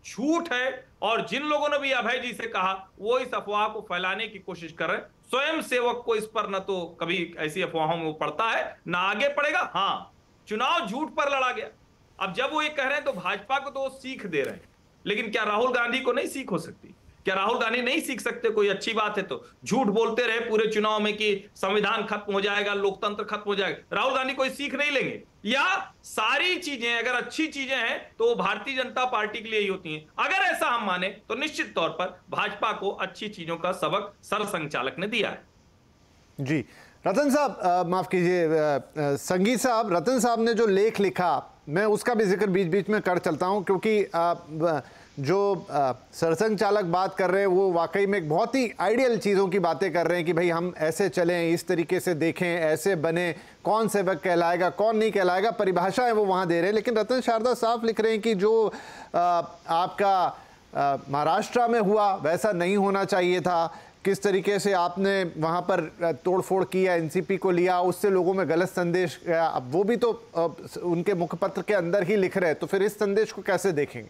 झूठ है। और जिन लोगों ने भी अभय जी से कहा वो इस अफवाह को फैलाने की कोशिश कर रहे हैं। स्वयं सेवक को इस पर न तो कभी ऐसी अफवाहों में वो पड़ता है ना आगे पड़ेगा। हाँ, चुनाव झूठ पर लड़ा गया। अब जब वो ये कह रहे हैं तो भाजपा को तो वो सीख दे रहे हैं, लेकिन क्या राहुल गांधी को नहीं सीख हो सकती? क्या राहुल गांधी नहीं सीख सकते? कोई अच्छी बात है तो झूठ बोलते रहे पूरे चुनाव में कि संविधान खत्म हो जाएगा, लोकतंत्र खत्म हो जाएगा। राहुल गांधी कोई सीख नहीं लेंगे? या सारी चीजें अगर अच्छी चीजें हैं तो वो भारतीय जनता पार्टी के लिए ही होती हैं? अगर ऐसा हम माने तो निश्चित तौर पर भाजपा को अच्छी चीजों का सबक सरसंघचालक ने दिया है। जी रतन साहब, माफ कीजिए संगीत साहब, रतन साहब ने जो लेख लिखा मैं उसका भी जिक्र बीच बीच में कर चलता हूं, क्योंकि जो सरसंघ चालक बात कर रहे हैं वो वाकई में एक बहुत ही आइडियल चीज़ों की बातें कर रहे हैं कि भाई हम ऐसे चलें, इस तरीके से देखें, ऐसे बने, कौन सेवक कहलाएगा कौन नहीं कहलाएगा, परिभाषाएं वो वहाँ दे रहे हैं। लेकिन रतन शारदा साफ लिख रहे हैं कि जो आपका महाराष्ट्र में हुआ वैसा नहीं होना चाहिए था। किस तरीके से आपने वहाँ पर तोड़फोड़ किया, एनसीपी को लिया, उससे लोगों में गलत संदेश गया। अब वो भी तो उनके मुखपत्र के अंदर ही लिख रहे हैं, तो फिर इस संदेश को कैसे देखेंगे?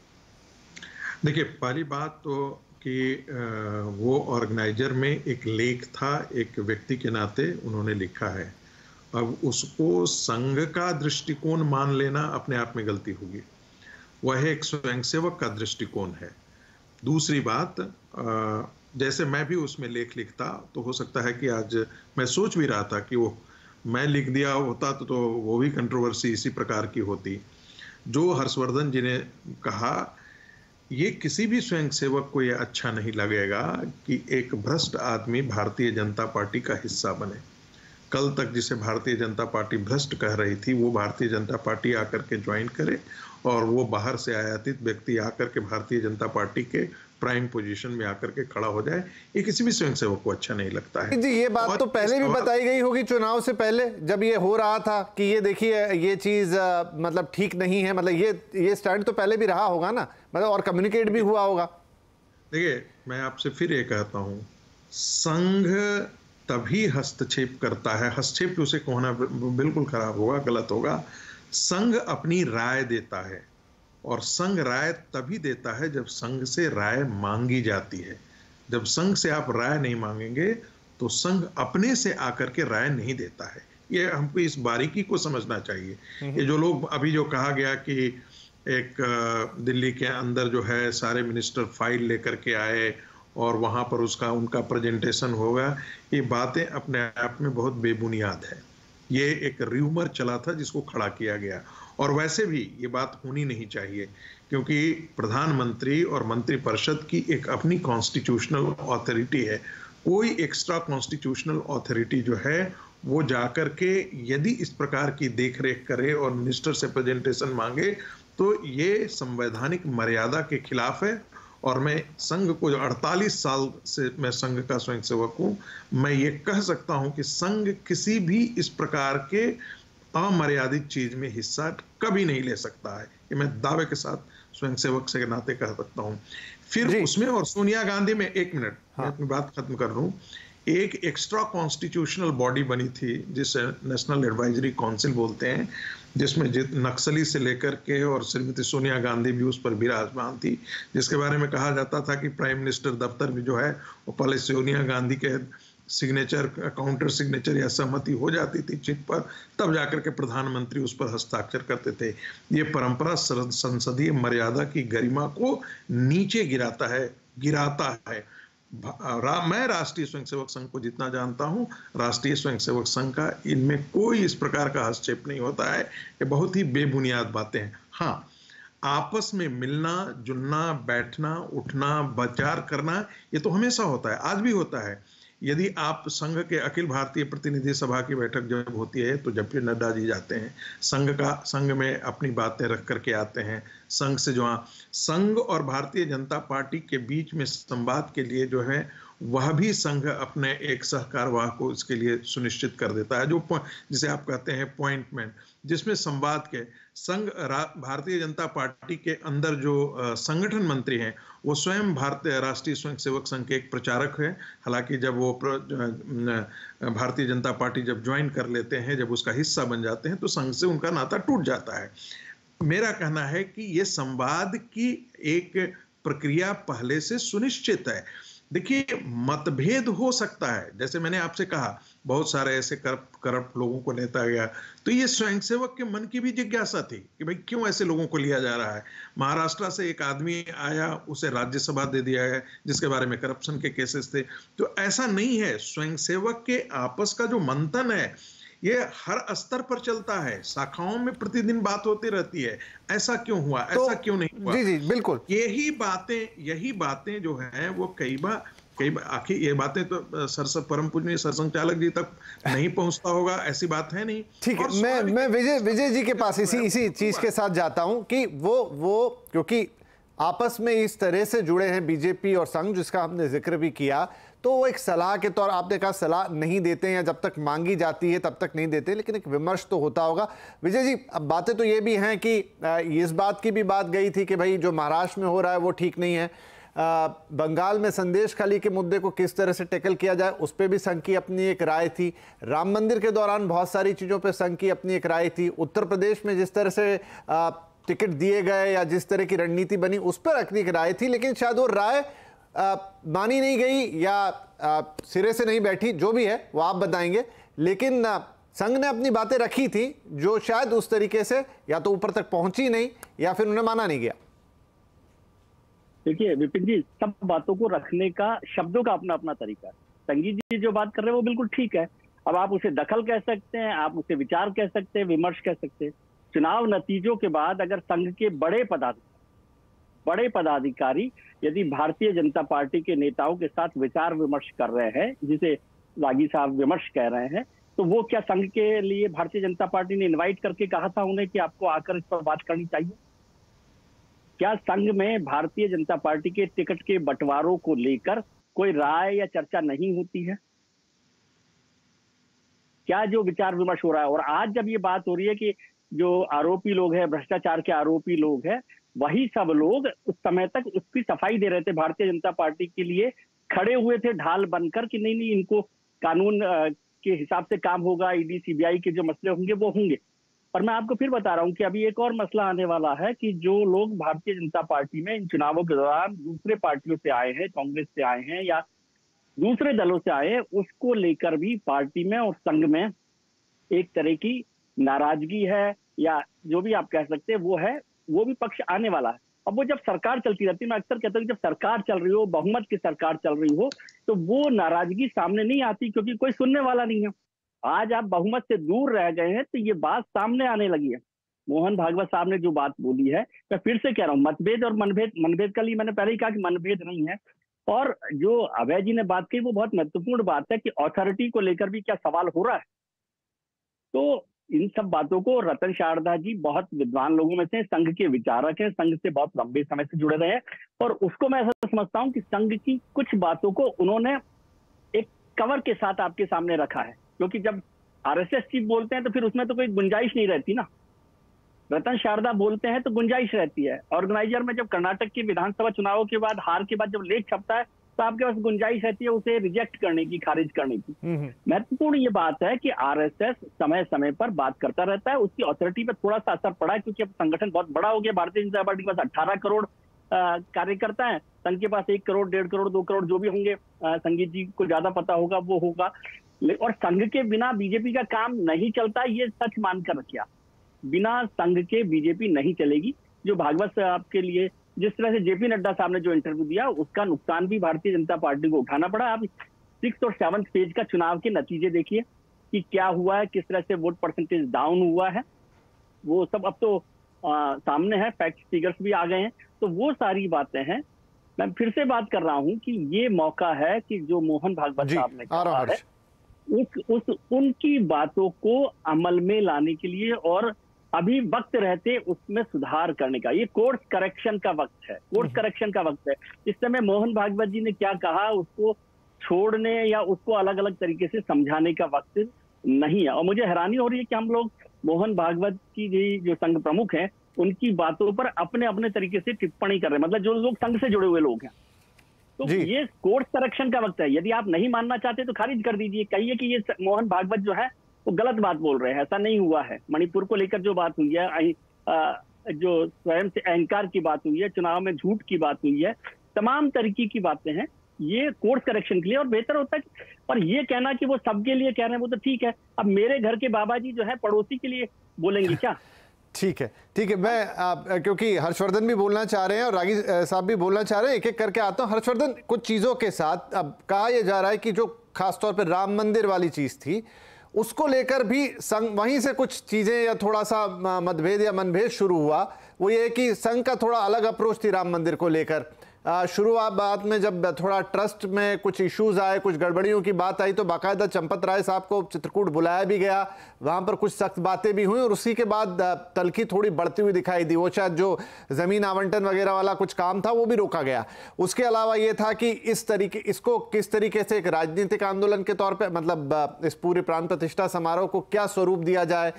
देखिए, पहली बात तो कि वो ऑर्गेनाइजर में एक लेख था, एक व्यक्ति के नाते उन्होंने लिखा है। अब उसको संघ का दृष्टिकोण मान लेना अपने आप में गलती होगी। वह एक स्वयंसेवक का दृष्टिकोण है। दूसरी बात, जैसे मैं भी उसमें लेख लिखता तो हो सकता है कि आज मैं सोच भी रहा था कि वो मैं लिख दिया होता तो वो भी कंट्रोवर्सी इसी प्रकार की होती। जो हर्षवर्धन जी ने कहा, ये किसी भी स्वयंसेवक को ये अच्छा नहीं लगेगा कि एक भ्रष्ट आदमी भारतीय जनता पार्टी का हिस्सा बने। कल तक जिसे भारतीय जनता पार्टी भ्रष्ट कह रही थी वो भारतीय जनता पार्टी आकर के ज्वाइन करे और वो बाहर से आयातित व्यक्ति आकर के भारतीय जनता पार्टी के प्राइम पोजीशन में आकर के खड़ा हो जाए, ये किसी भी स्वयंसेवक को अच्छा नहीं लगता है। जी, ये बात तो पहले भी बताई गई होगी चुनाव से पहले, जब ये हो रहा था कि ये देखिए ये चीज मतलब ठीक नहीं है, मतलब ये स्टैंड तो पहले भी रहा होगा ना, मतलब और कम्युनिकेट भी हुआ होगा। देखिए, मैं आपसे फिर ये कहता हूँ, संघ तभी हस्तक्षेप करता है, हस्तक्षेप उसे कहना बिल्कुल खराब होगा, गलत होगा। संघ अपनी राय देता है और संघ राय तभी देता है जब संघ से राय मांगी जाती है। जब संघ से आप राय नहीं मांगेंगे तो संघ अपने से आकर के राय नहीं देता है। ये हमको इस बारीकी को समझना चाहिए। ये जो लोग अभी जो कहा गया कि एक दिल्ली के अंदर जो है सारे मिनिस्टर फाइल लेकर के आए और वहाँ पर उनका प्रेजेंटेशन होगा, ये बातें अपने आप में बहुत बेबुनियाद है। ये एक र्यूमर चला था जिसको खड़ा किया गया, और वैसे भी ये बात होनी नहीं चाहिए, क्योंकि प्रधानमंत्री और मंत्रिपरिषद की एक अपनी कॉन्स्टिट्यूशनल अथॉरिटी है। कोई एक्स्ट्रा कॉन्स्टिट्यूशनल अथॉरिटी जो है वो जाकर के यदि इस प्रकार की देखरेख करे और मिनिस्टर से प्रेजेंटेशन मांगे तो ये संवैधानिक मर्यादा के खिलाफ है। और मैं संघ को, जो 48 साल से मैं संघ का स्वयंसेवक हूँ, मैं ये कह सकता हूँ कि संघ किसी भी इस प्रकार के अमर्यादित चीज में हिस्सा कभी नहीं ले सकता है। ये मैं दावे के साथ स्वयंसेवक से नाते कह सकता हूँ। फिर उसमें और सोनिया गांधी में, एक मिनट मैं अपनी बात खत्म कर लूँ, एक एक्स्ट्रा कॉन्स्टिट्यूशनल बॉडी बनी थी जिसे नेशनल एडवाइजरी काउंसिल बोलते हैं, जिसमें नक्सली से लेकर के और श्रीमती सोनिया गांधी भी उस पर विराजमान थी, जिसके बारे में कहा जाता था कि प्राइम मिनिस्टर दफ्तर भी जो है वो पहले सोनिया गांधी के सिग्नेचर, काउंटर सिग्नेचर या सहमति हो जाती थी चिट पर, तब जाकर के प्रधानमंत्री उस पर हस्ताक्षर करते थे। ये परंपरा संसदीय मर्यादा की गरिमा को नीचे गिराता है। मैं राष्ट्रीय स्वयंसेवक संघ को जितना जानता हूं, राष्ट्रीय स्वयंसेवक संघ का इनमें कोई इस प्रकार का हस्तक्षेप नहीं होता है। ये बहुत ही बेबुनियाद बातें हैं। हाँ, आपस में मिलना जुलना, बैठना उठना, विचार करना, ये तो हमेशा होता है, आज भी होता है। यदि आप संघ के अखिल भारतीय प्रतिनिधि सभा की बैठक जब होती है तो जब नड्डा जी जाते हैं, संघ में अपनी बातें रख करके आते हैं। संघ से जो संघ और भारतीय जनता पार्टी के बीच में संवाद के लिए जो है वह भी संघ अपने एक सहकारवाह को इसके लिए सुनिश्चित कर देता है, जो जिसे आप कहते हैं अपॉइंटमेंट, जिसमें संवाद के संघ भारतीय जनता पार्टी के अंदर जो संगठन मंत्री हैं वो स्वयं भारतीय राष्ट्रीय स्वयंसेवक संघ के एक प्रचारक हैं। हालांकि जब वो भारतीय जनता पार्टी जब ज्वाइन कर लेते हैं, जब उसका हिस्सा बन जाते हैं, तो संघ से उनका नाता टूट जाता है। मेरा कहना है कि ये संवाद की एक प्रक्रिया पहले से सुनिश्चित है। देखिए, मतभेद हो सकता है, जैसे मैंने आपसे कहा बहुत सारे ऐसे करप्ट लोगों को लेता गया, तो ये स्वयंसेवक के मन की भी जिज्ञासा थी कि भाई क्यों ऐसे लोगों को लिया जा रहा है। महाराष्ट्र से एक आदमी आया, उसे राज्यसभा दे दिया गया जिसके बारे में करप्शन के केसेस थे। तो ऐसा नहीं है, स्वयंसेवक के आपस का जो मंथन है ये हर स्तर पर चलता है, शाखाओं में प्रतिदिन बात होती रहती है, ऐसा क्यों हुआ, ऐसा क्यों नहीं हुआ। जी जी बिल्कुल, यही बातें जो हैं वो कई बार आखिर ये बातें तो परम पूजनीय सरसंघचालक जी तक नहीं पहुंचता होगा, ऐसी बात है नहीं। ठीक है, मैं विजय जी के पास इसी चीज के साथ जाता हूं कि वो क्योंकि आपस में इस तरह से जुड़े हैं बीजेपी और संघ, जिसका हमने जिक्र भी किया, तो वो एक सलाह के तौर, आपने कहा सलाह नहीं देते हैं, जब तक मांगी जाती है तब तक नहीं देते, लेकिन एक विमर्श तो होता होगा। विजय जी, अब बातें तो ये भी हैं कि इस बात की भी बात गई थी कि भाई जो महाराष्ट्र में हो रहा है वो ठीक नहीं है, बंगाल में संदेश खाली के मुद्दे को किस तरह से टैकल किया जाए उस पर भी संघ की अपनी एक राय थी, राम मंदिर के दौरान बहुत सारी चीज़ों पर संघ की अपनी एक राय थी, उत्तर प्रदेश में जिस तरह से टिकट दिए गए या जिस तरह की रणनीति बनी उस पर अपनी एक राय थी, लेकिन शायद वो राय मानी नहीं गई या सिरे से नहीं बैठी, जो भी है वो आप बताएंगे, लेकिन संघ ने अपनी बातें रखी थी जो शायद उस तरीके से या तो ऊपर तक पहुंची नहीं या फिर उन्हें माना नहीं गया। देखिए विपिन जी, सब बातों को रखने का, शब्दों का अपना अपना तरीका है। संगीत जी जो बात कर रहे हैं वो बिल्कुल ठीक है, अब आप उसे दखल कह सकते हैं, आप उसे विचार कह सकते हैं, विमर्श कह सकते हैं। चुनाव नतीजों के बाद अगर संघ के बड़े पदाधिकारी यदि भारतीय जनता पार्टी के नेताओं के साथ विचार विमर्श कर रहे हैं, जिसे रागी साहब विमर्श कह रहे हैं, तो वो क्या संघ के लिए भारतीय जनता पार्टी ने इनवाइट करके कहा था उन्हें कि आपको आकर इस पर बात करनी चाहिए? क्या संघ में भारतीय जनता पार्टी के टिकट के बंटवारों को लेकर कोई राय या चर्चा नहीं होती है? क्या जो विचार विमर्श हो रहा है, और आज जब ये बात हो रही है कि जो आरोपी लोग हैं, भ्रष्टाचार के आरोपी लोग हैं, वही सब लोग उस समय तक उसकी सफाई दे रहे थे, भारतीय जनता पार्टी के लिए खड़े हुए थे ढाल बनकर कि नहीं इनको कानून के हिसाब से काम होगा, ईडी सीबीआई के जो मसले होंगे वो होंगे। पर मैं आपको फिर बता रहा हूं कि अभी एक और मसला आने वाला है कि जो लोग भारतीय जनता पार्टी में इन चुनावों के दौरान दूसरे पार्टियों से आए हैं, कांग्रेस से आए हैं या दूसरे दलों से आए हैं, उसको लेकर भी पार्टी में और संघ में एक तरह की नाराजगी है या जो भी आप कह सकते हैं वो भी पक्ष आने वाला है। अब वो जब सरकार चलती रहती है, मैं अक्सर कहता हूँ जब सरकार चल रही हो, बहुमत की सरकार चल रही हो, तो वो नाराजगी सामने नहीं आती क्योंकि कोई सुनने वाला नहीं है। आज आप बहुमत से दूर रह गए हैं तो ये बात सामने आने लगी है। मोहन भागवत साहब ने जो बात बोली है, मैं फिर से कह रहा हूँ, मतभेद और मनभेद का लिए मैंने पहले ही कहा कि मनभेद नहीं है। और जो अभय जी ने बात कही वो बहुत महत्वपूर्ण बात है कि अथॉरिटी को लेकर भी क्या सवाल हो रहा है। तो इन सब बातों को रतन शारदा जी बहुत विद्वान लोगों में से, संघ के विचारक हैं, संघ से बहुत लंबे समय से जुड़े रहे हैं, और उसको मैं ऐसा समझता हूं कि संघ की कुछ बातों को उन्होंने एक कवर के साथ आपके सामने रखा है, क्योंकि जब आरएसएस चीफ बोलते हैं तो फिर उसमें तो कोई गुंजाइश नहीं रहती ना। रतन शारदा बोलते हैं तो गुंजाइश रहती है। ऑर्गेनाइजर में जब कर्नाटक के विधानसभा चुनावों के बाद, हार के बाद जब लेख छपता है तो आपके पास गुंजाइश रहती है उसे रिजेक्ट करने की, खारिज करने की। महत्वपूर्ण ये बात है कि आरएसएस समय समय पर बात करता रहता है, उसकी अथॉरिटी पर थोड़ा सा असर पड़ा है क्योंकि अब संगठन बहुत बड़ा हो गया। भारतीय जनता पार्टी के पास 18 करोड़ कार्यकर्ता है, संघ के पास 1 करोड़, 1.5 करोड़, 2 करोड़ जो भी होंगे, संगीत जी को ज्यादा पता होगा वो होगा। और संघ के बिना बीजेपी का काम नहीं चलता, ये सच मानकर रखिए। बिना संघ के बीजेपी नहीं चलेगी। जो भागवत साहब के लिए जिस तरह से जेपी नड्डा साहब ने जो इंटरव्यू दिया, उसका नुकसान भी भारतीय जनता पार्टी को उठाना पड़ा। आप 6th और 7th फेज का चुनाव के नतीजे देखिए कि क्या हुआ है, किस तरह से वोट परसेंटेज डाउन हुआ है, वो सब अब तो सामने है, फैक्ट फिगर्स भी आ गए हैं। तो वो सारी बातें हैं। मैं फिर से बात कर रहा हूं कि ये मौका है कि जो मोहन भागवत साहब ने कहा है उनकी बातों को अमल में लाने के लिए और अभी वक्त रहते उसमें सुधार करने का, ये कोर्स करेक्शन का वक्त है, कोर्स करेक्शन का वक्त है। इस समय मोहन भागवत जी ने क्या कहा उसको छोड़ने या उसको अलग अलग तरीके से समझाने का वक्त नहीं है। और मुझे हैरानी हो रही है कि हम लोग मोहन भागवत की जो संघ प्रमुख हैं उनकी बातों पर अपने अपने तरीके से टिप्पणी कर रहे हैं, मतलब जो लोग संघ से जुड़े हुए लोग हैं। तो ये कोर्स करेक्शन का वक्त है। यदि आप नहीं मानना चाहते तो खारिज कर दीजिए, कहिए कि ये मोहन भागवत जो है वो गलत बात बोल रहे हैं, ऐसा नहीं हुआ है। मणिपुर को लेकर जो बात हुई है, जो स्वयं से अहंकार की बात हुई है, चुनाव में झूठ की बात हुई है, तमाम तरीके की बातें हैं, ये कोर्स करेक्शन के लिए और बेहतर होता है। पर ये कहना कि वो सबके लिए कह रहे हैं वो तो ठीक है, अब मेरे घर के बाबा जी जो है पड़ोसी के लिए बोलेंगे क्या? ठीक है, ठीक है। मैं क्योंकि हर्षवर्धन भी बोलना चाह रहे हैं और रागी साहब भी बोलना चाह रहे हैं, एक एक करके आता हूं। हर्षवर्धन, कुछ चीजों के साथ अब कहा यह जा रहा है कि जो खासतौर पर राम मंदिर वाली चीज थी उसको लेकर भी संघ वहीं से कुछ चीजें या थोड़ा सा मतभेद या मनभेद शुरू हुआ। वो ये कि संघ का थोड़ा अलग अप्रोच थी राम मंदिर को लेकर। शुरुआत में जब थोड़ा ट्रस्ट में कुछ इश्यूज आए, कुछ गड़बड़ियों की बात आई, तो बाकायदा चंपत राय साहब को चित्रकूट बुलाया भी गया, वहां पर कुछ सख्त बातें भी हुई और उसी के बाद तल्खी थोड़ी बढ़ती हुई दिखाई दी। वो शायद जो जमीन आवंटन वगैरह वाला कुछ काम था वो भी रोका गया। उसके अलावा ये था कि इसको किस तरीके से एक राजनीतिक आंदोलन के तौर पर, मतलब इस पूरे प्राण प्रतिष्ठा समारोह को क्या स्वरूप दिया जाए,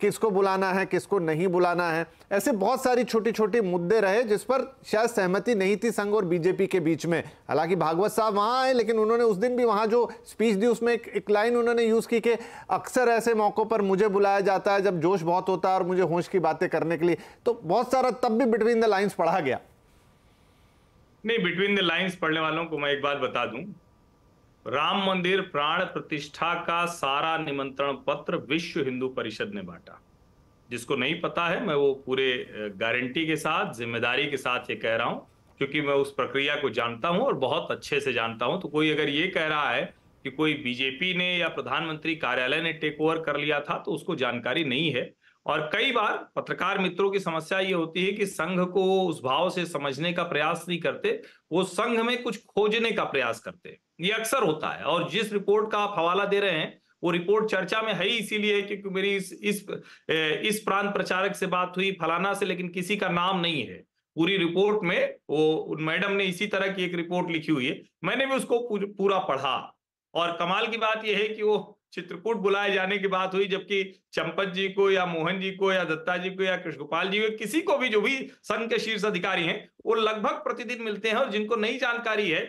किसको बुलाना है, किसको नहीं बुलाना है, ऐसे बहुत सारी छोटी छोटी मुद्दे रहे जिस पर शायद सहमति नहीं थी संघ और बीजेपी के बीच में। हालांकि भागवत साहब वहां आए, लेकिन उन्होंने उस दिन भी वहां जो स्पीच दी उसमें एक लाइन उन्होंने यूज की कि अक्सर ऐसे मौकों पर मुझे बुलाया जाता है जब जोश बहुत होता है और मुझे होश की बातें करने के लिए। तो बहुत सारा तब भी बिटवीन द लाइन्स पढ़ा गया। नहीं, बिटवीन द लाइन्स पढ़ने वालों को मैं एक बात बता दूं, राम मंदिर प्राण प्रतिष्ठा का सारा निमंत्रण पत्र विश्व हिंदू परिषद ने बांटा। जिसको नहीं पता है, मैं वो पूरे गारंटी के साथ, जिम्मेदारी के साथ ये कह रहा हूं, क्योंकि मैं उस प्रक्रिया को जानता हूं और बहुत अच्छे से जानता हूं। तो कोई अगर ये कह रहा है कि कोई बीजेपी ने या प्रधानमंत्री कार्यालय ने टेक ओवर कर लिया था, तो उसको जानकारी नहीं है। और कई बार पत्रकार मित्रों की समस्या ये होती है कि संघ को उस भाव से समझने का प्रयास नहीं करते, वो संघ में कुछ खोजने का प्रयास करते। ये अक्सर होता है। और जिस रिपोर्ट का आप हवाला दे रहे हैं वो रिपोर्ट चर्चा में है ही इसीलिए क्योंकि मेरी इस प्रांत प्रचारक से बात हुई, फलाना से, लेकिन किसी का नाम नहीं है पूरी रिपोर्ट में। वो मैडम ने इसी तरह की एक रिपोर्ट लिखी हुई है, मैंने भी उसको पूरा पढ़ा। और कमाल की बात यह है कि वो चित्रकूट बुलाए जाने की बात हुई, जबकि चंपत जी को या मोहन जी को या दत्ता जी को या कृष्णगोपाल जी को, किसी को भी, जो भी संघ के शीर्ष अधिकारी हैं, वो लगभग प्रतिदिन मिलते हैं। और जिनको नई जानकारी है,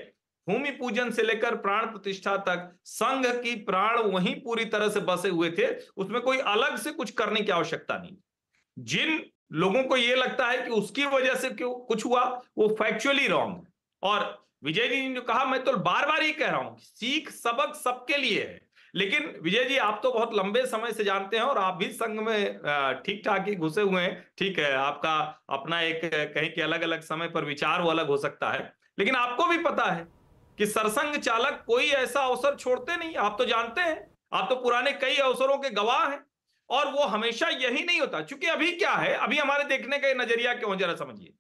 भूमि पूजन से लेकर प्राण प्रतिष्ठा तक संघ की प्राण वहीं पूरी तरह से बसे हुए थे, उसमें कोई अलग से कुछ करने की आवश्यकता नहीं। जिन लोगों को यह लगता है कि उसकी वजह से क्यों कुछ हुआ, वो फैक्चुअली रॉन्ग है। और विजय जी ने जो कहा, मैं तो बार बार ये कह रहा हूं, सीख सबक सबके लिए है। लेकिन विजय जी, आप तो बहुत लंबे समय से जानते हैं और आप भी संघ में ठीक ठाक ही घुसे हुए हैं। ठीक है, आपका अपना एक कहीं के अलग अलग समय पर विचार वो अलग हो सकता है, लेकिन आपको भी पता है कि सरसंघ चालक कोई ऐसा अवसर छोड़ते नहीं। आप तो जानते हैं, आप तो पुराने कई अवसरों के गवाह हैं। और वो हमेशा यही नहीं होता। चूंकि अभी क्या है, अभी हमारे देखने का नजरिया क्यों, जरा समझिए।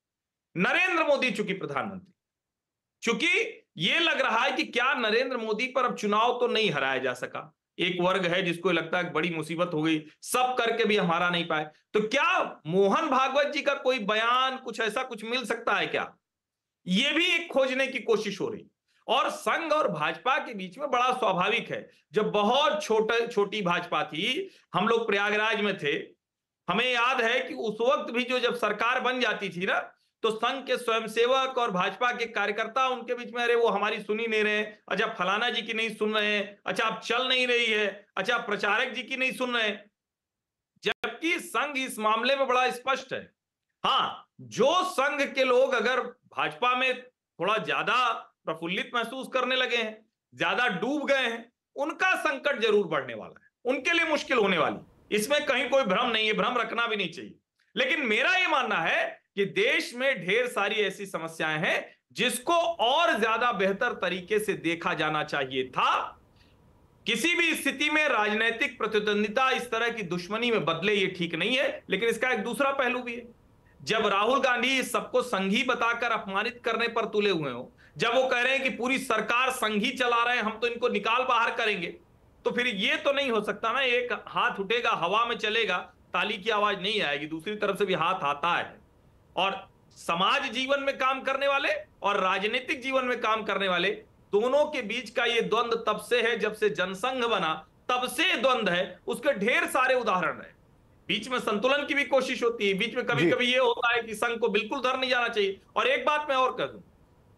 नरेंद्र मोदी चूंकि प्रधानमंत्री, चूंकि ये लग रहा है कि क्या नरेंद्र मोदी पर अब चुनाव तो नहीं हराया जा सका। एक वर्ग है जिसको लगता है बड़ी मुसीबत हो गई, सब करके भी हम हरा नहीं पाए, तो क्या मोहन भागवत जी का कोई बयान, कुछ ऐसा कुछ मिल सकता है क्या? ये भी एक खोजने की कोशिश हो रही। और संघ और भाजपा के बीच में बड़ा स्वाभाविक है। जब बहुत छोटी भाजपा थी, हम लोग प्रयागराज में थे, हमें याद है कि उस वक्त भी जब सरकार बन जाती थी ना, तो संघ के स्वयंसेवक और भाजपा के कार्यकर्ता उनके बीच में, अरे वो हमारी सुनी नहीं रहे, अच्छा फलाना जी की नहीं सुन रहे हैं, अच्छा आप चल नहीं रही है, अच्छा प्रचारक जी की नहीं सुन रहे। जबकि संघ इस मामले में बड़ा स्पष्ट है। हाँ, जो संघ के लोग अगर भाजपा में थोड़ा ज्यादा प्रफुल्लित महसूस करने लगे हैं, ज्यादा डूब गए हैं, उनका संकट जरूर बढ़ने वाला है, उनके लिए मुश्किल होने वाली, इसमें कहीं कोई भ्रम नहीं है, भ्रम रखना भी नहीं चाहिए। लेकिन मेरा यह मानना है कि देश में ढेर सारी ऐसी समस्याएं हैं जिसको और ज्यादा बेहतर तरीके से देखा जाना चाहिए था। किसी भी स्थिति में राजनीतिक प्रतिद्वंदिता इस तरह की दुश्मनी में बदले, ये ठीक नहीं है। लेकिन इसका एक दूसरा पहलू भी है। जब राहुल गांधी सबको संघी बताकर अपमानित करने पर तुले हुए हो, जब वो कह रहे हैं कि पूरी सरकार संघी चला रहे हैं, हम तो इनको निकाल बाहर करेंगे, तो फिर ये तो नहीं हो सकता ना, एक हाथ उठेगा, हवा में चलेगा, ताली की आवाज नहीं आएगी, दूसरी तरफ से भी हाथ आता है। और समाज जीवन में काम करने वाले और राजनीतिक जीवन में काम करने वाले, दोनों के बीच का ये द्वंद्व तब से है, जब से जनसंघ बना, तब से द्वंद्व है। उसके ढेर सारे उदाहरण है। बीच में संतुलन की भी कोशिश होती है, बीच में कभी कभी ये होता है कि संघ को बिल्कुल उधर नहीं जाना चाहिए। और एक बात मैं और कह दूं,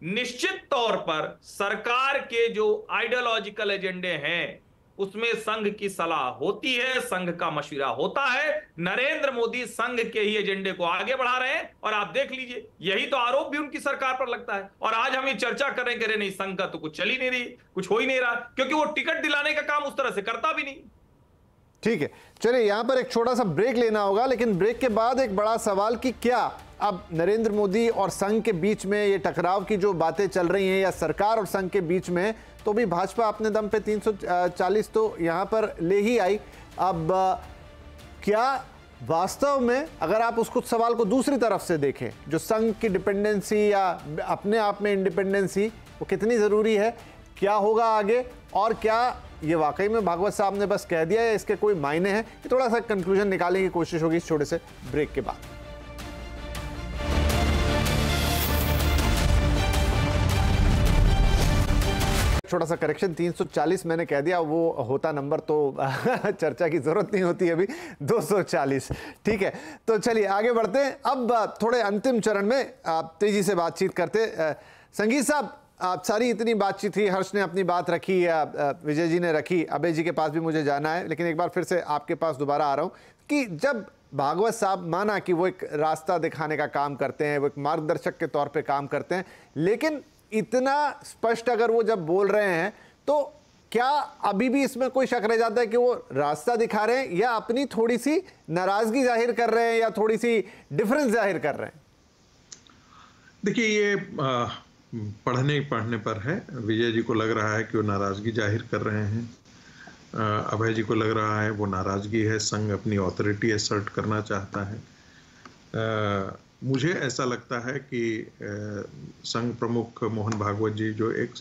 निश्चित तौर पर सरकार के जो आइडियोलॉजिकल एजेंडे हैं, उसमें संघ की सलाह होती है, संघ का मशविरा होता है। नरेंद्र मोदी संघ के ही एजेंडे को आगे बढ़ा रहे हैं और आप देख लीजिए, यही तो आरोप भी उनकी सरकार पर लगता है। और आज हम ये चर्चा कर रहे हैं, नहीं संघ का तो कुछ चल ही नहीं रही, कुछ हो ही नहीं रहा, क्योंकि वो टिकट दिलाने का काम उस तरह से करता भी नहीं। ठीक है, चलिए यहां पर एक छोटा सा ब्रेक लेना होगा, लेकिन ब्रेक के बाद एक बड़ा सवाल कि क्या अब नरेंद्र मोदी और संघ के बीच में ये टकराव की जो बातें चल रही हैं, या सरकार और संघ के बीच में, तो भी भाजपा अपने दम पे 340 तो यहां पर ले ही आई। अब क्या वास्तव में अगर आप उसको सवाल को दूसरी तरफ से देखें, जो संघ की डिपेंडेंसी या अपने आप में इंडिपेंडेंसी, वो कितनी ज़रूरी है, क्या होगा आगे, और क्या ये वाकई में भागवत साहब ने बस कह दिया है, इसके कोई मायने हैं, कि थोड़ा सा कंक्लूजन निकालने की कोशिश होगी इस छोटे से ब्रेक के बाद। छोटा सा करेक्शन, 340 मैंने कह दिया, वो होता नंबर तो चर्चा की जरूरत नहीं होती अभी, 240। ठीक है, तो चलिए आगे बढ़ते हैं। अब थोड़े अंतिम चरण में आप तेजी से बातचीत करते। संगीत साहब, आप सारी इतनी बातचीत थी, हर्ष ने अपनी बात रखी, विजय जी ने रखी, अभय जी के पास भी मुझे जाना है, लेकिन एक बार फिर से आपके पास दोबारा आ रहा हूं कि जब भागवत साहब माना कि वो एक रास्ता दिखाने का काम करते हैं, वो एक मार्गदर्शक के तौर पे काम करते हैं, लेकिन इतना स्पष्ट अगर वो जब बोल रहे हैं, तो क्या अभी भी इसमें कोई शक रह जाता है कि वो रास्ता दिखा रहे हैं, या अपनी थोड़ी सी नाराजगी जाहिर कर रहे हैं, या थोड़ी सी डिफरेंस जाहिर कर रहे हैं? देखिए, ये पढ़ने पर है। विजय जी को लग रहा है कि वो नाराजगी जाहिर कर रहे हैं, अभय जी को लग रहा है वो नाराजगी है, संघ अपनी ऑथोरिटी असर्ट करना चाहता है। मुझे ऐसा लगता है कि संघ प्रमुख मोहन भागवत जी जो एक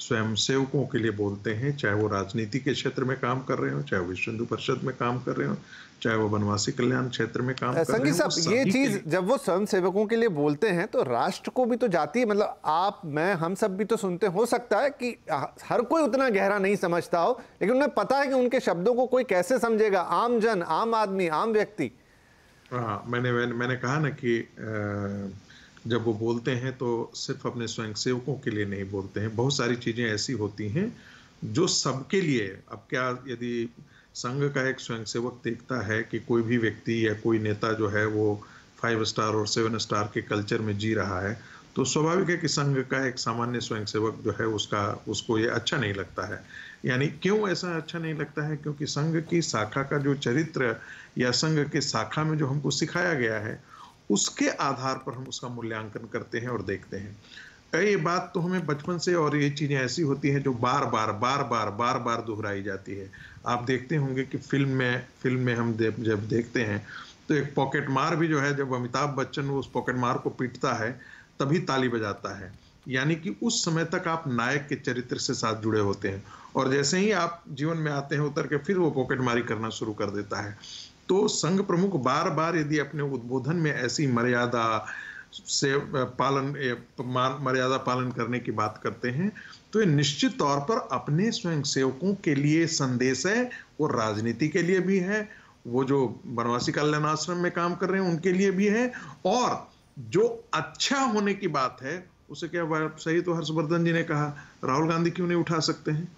स्वयंसेवकों के लिए बोलते हैं, चाहे वो राजनीति के क्षेत्र में काम कर रहे हो, चाहे वो विश्व हिंदू परिषद में काम कर रहे हो, चाहे वो बनवासी कल्याण क्षेत्र में काम कर रहे हो। संगीत साहब, ये चीज जब वो स्वयंसेवकों के लिए बोलते हैं तो राष्ट्र को भी तो जाती है, मतलब आप, मैं, हम सब भी तो सुनते। हो सकता है कि हर कोई उतना गहरा नहीं समझता हो, लेकिन उन्हें पता है कि उनके शब्दों को कोई कैसे समझेगा, आम जन, आम आदमी, आम व्यक्ति। हाँ, मैंने कहा ना कि जब वो बोलते हैं तो सिर्फ अपने स्वयंसेवकों के लिए नहीं बोलते हैं, बहुत सारी चीजें ऐसी होती हैं जो सबके लिए। अब क्या, यदि संघ का एक स्वयंसेवक देखता है कि कोई भी व्यक्ति या कोई नेता जो है वो 5 स्टार और 7 स्टार के कल्चर में जी रहा है, तो स्वाभाविक है कि संघ का एक सामान्य स्वयंसेवक जो है उसको ये अच्छा नहीं लगता है। यानी क्यों ऐसा अच्छा नहीं लगता है? क्योंकि संघ की शाखा का जो चरित्र या संघ के शाखा में जो हमको सिखाया गया है, उसके आधार पर हम उसका मूल्यांकन करते हैं और देखते हैं। ये बात तो हमें बचपन से, और ये चीजें ऐसी होती हैं जो बार बार दोहराई जाती है। आप देखते होंगे कि फिल्म में हम जब देखते हैं तो एक पॉकेट मार भी जो है, जब अमिताभ बच्चन उस पॉकेट मार को पीटता है तभी ताली बजाता है। यानी कि उस समय तक आप नायक के चरित्र से साथ जुड़े होते हैं, और जैसे ही आप जीवन में आते हैं उतर के फिर वो पॉकेट मारी करना शुरू कर देता है। तो संघ प्रमुख बार बार यदि अपने उद्बोधन में ऐसी मर्यादा पालन करने की बात करते हैं, तो ये निश्चित तौर पर अपने स्वयंसेवकों के लिए संदेश है, वो राजनीति के लिए भी है, वो जो बनवासी कल्याण आश्रम में काम कर रहे हैं उनके लिए भी है, और जो अच्छा होने की बात है उसे क्या, सही तो हर्षवर्धन जी ने कहा, राहुल गांधी क्यों नहीं उठा सकते हैं?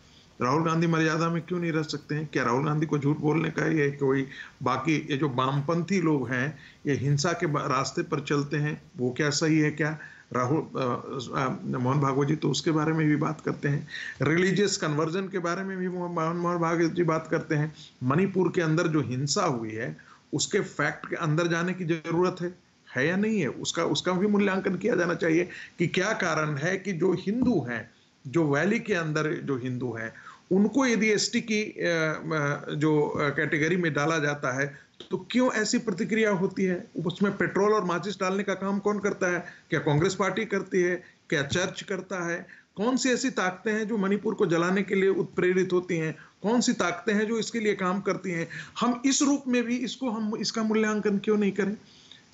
राहुल गांधी मर्यादा में क्यों नहीं रह सकते हैं? क्या राहुल गांधी को झूठ बोलने का ये कोई, बाकी ये जो वामपंथी लोग हैं ये हिंसा के रास्ते पर चलते हैं, वो क्या सही है? क्या मोहन भागवत जी तो उसके बारे में भी बात करते हैं, रिलीजियस कन्वर्जन के बारे में भी मोहन भागवत जी बात करते हैं। मणिपुर के अंदर जो हिंसा हुई है उसके फैक्ट के अंदर जाने की जरूरत है या नहीं है, उसका भी मूल्यांकन किया जाना चाहिए कि क्या कारण है कि जो हिंदू हैं, जो वैली के अंदर जो हिंदू हैं, उनको यदि एसटी की जो कैटेगरी में डाला जाता है तो क्यों ऐसी प्रतिक्रिया होती है? उसमें पेट्रोल और माचिस डालने का काम कौन करता है? क्या कांग्रेस पार्टी करती है? क्या चर्च करता है? कौन सी ऐसी ताकतें हैं जो मणिपुर को जलाने के लिए उत्प्रेरित होती हैं? कौन सी ताकतें हैं जो इसके लिए काम करती हैं? हम इस रूप में भी हम इसका मूल्यांकन क्यों नहीं करें?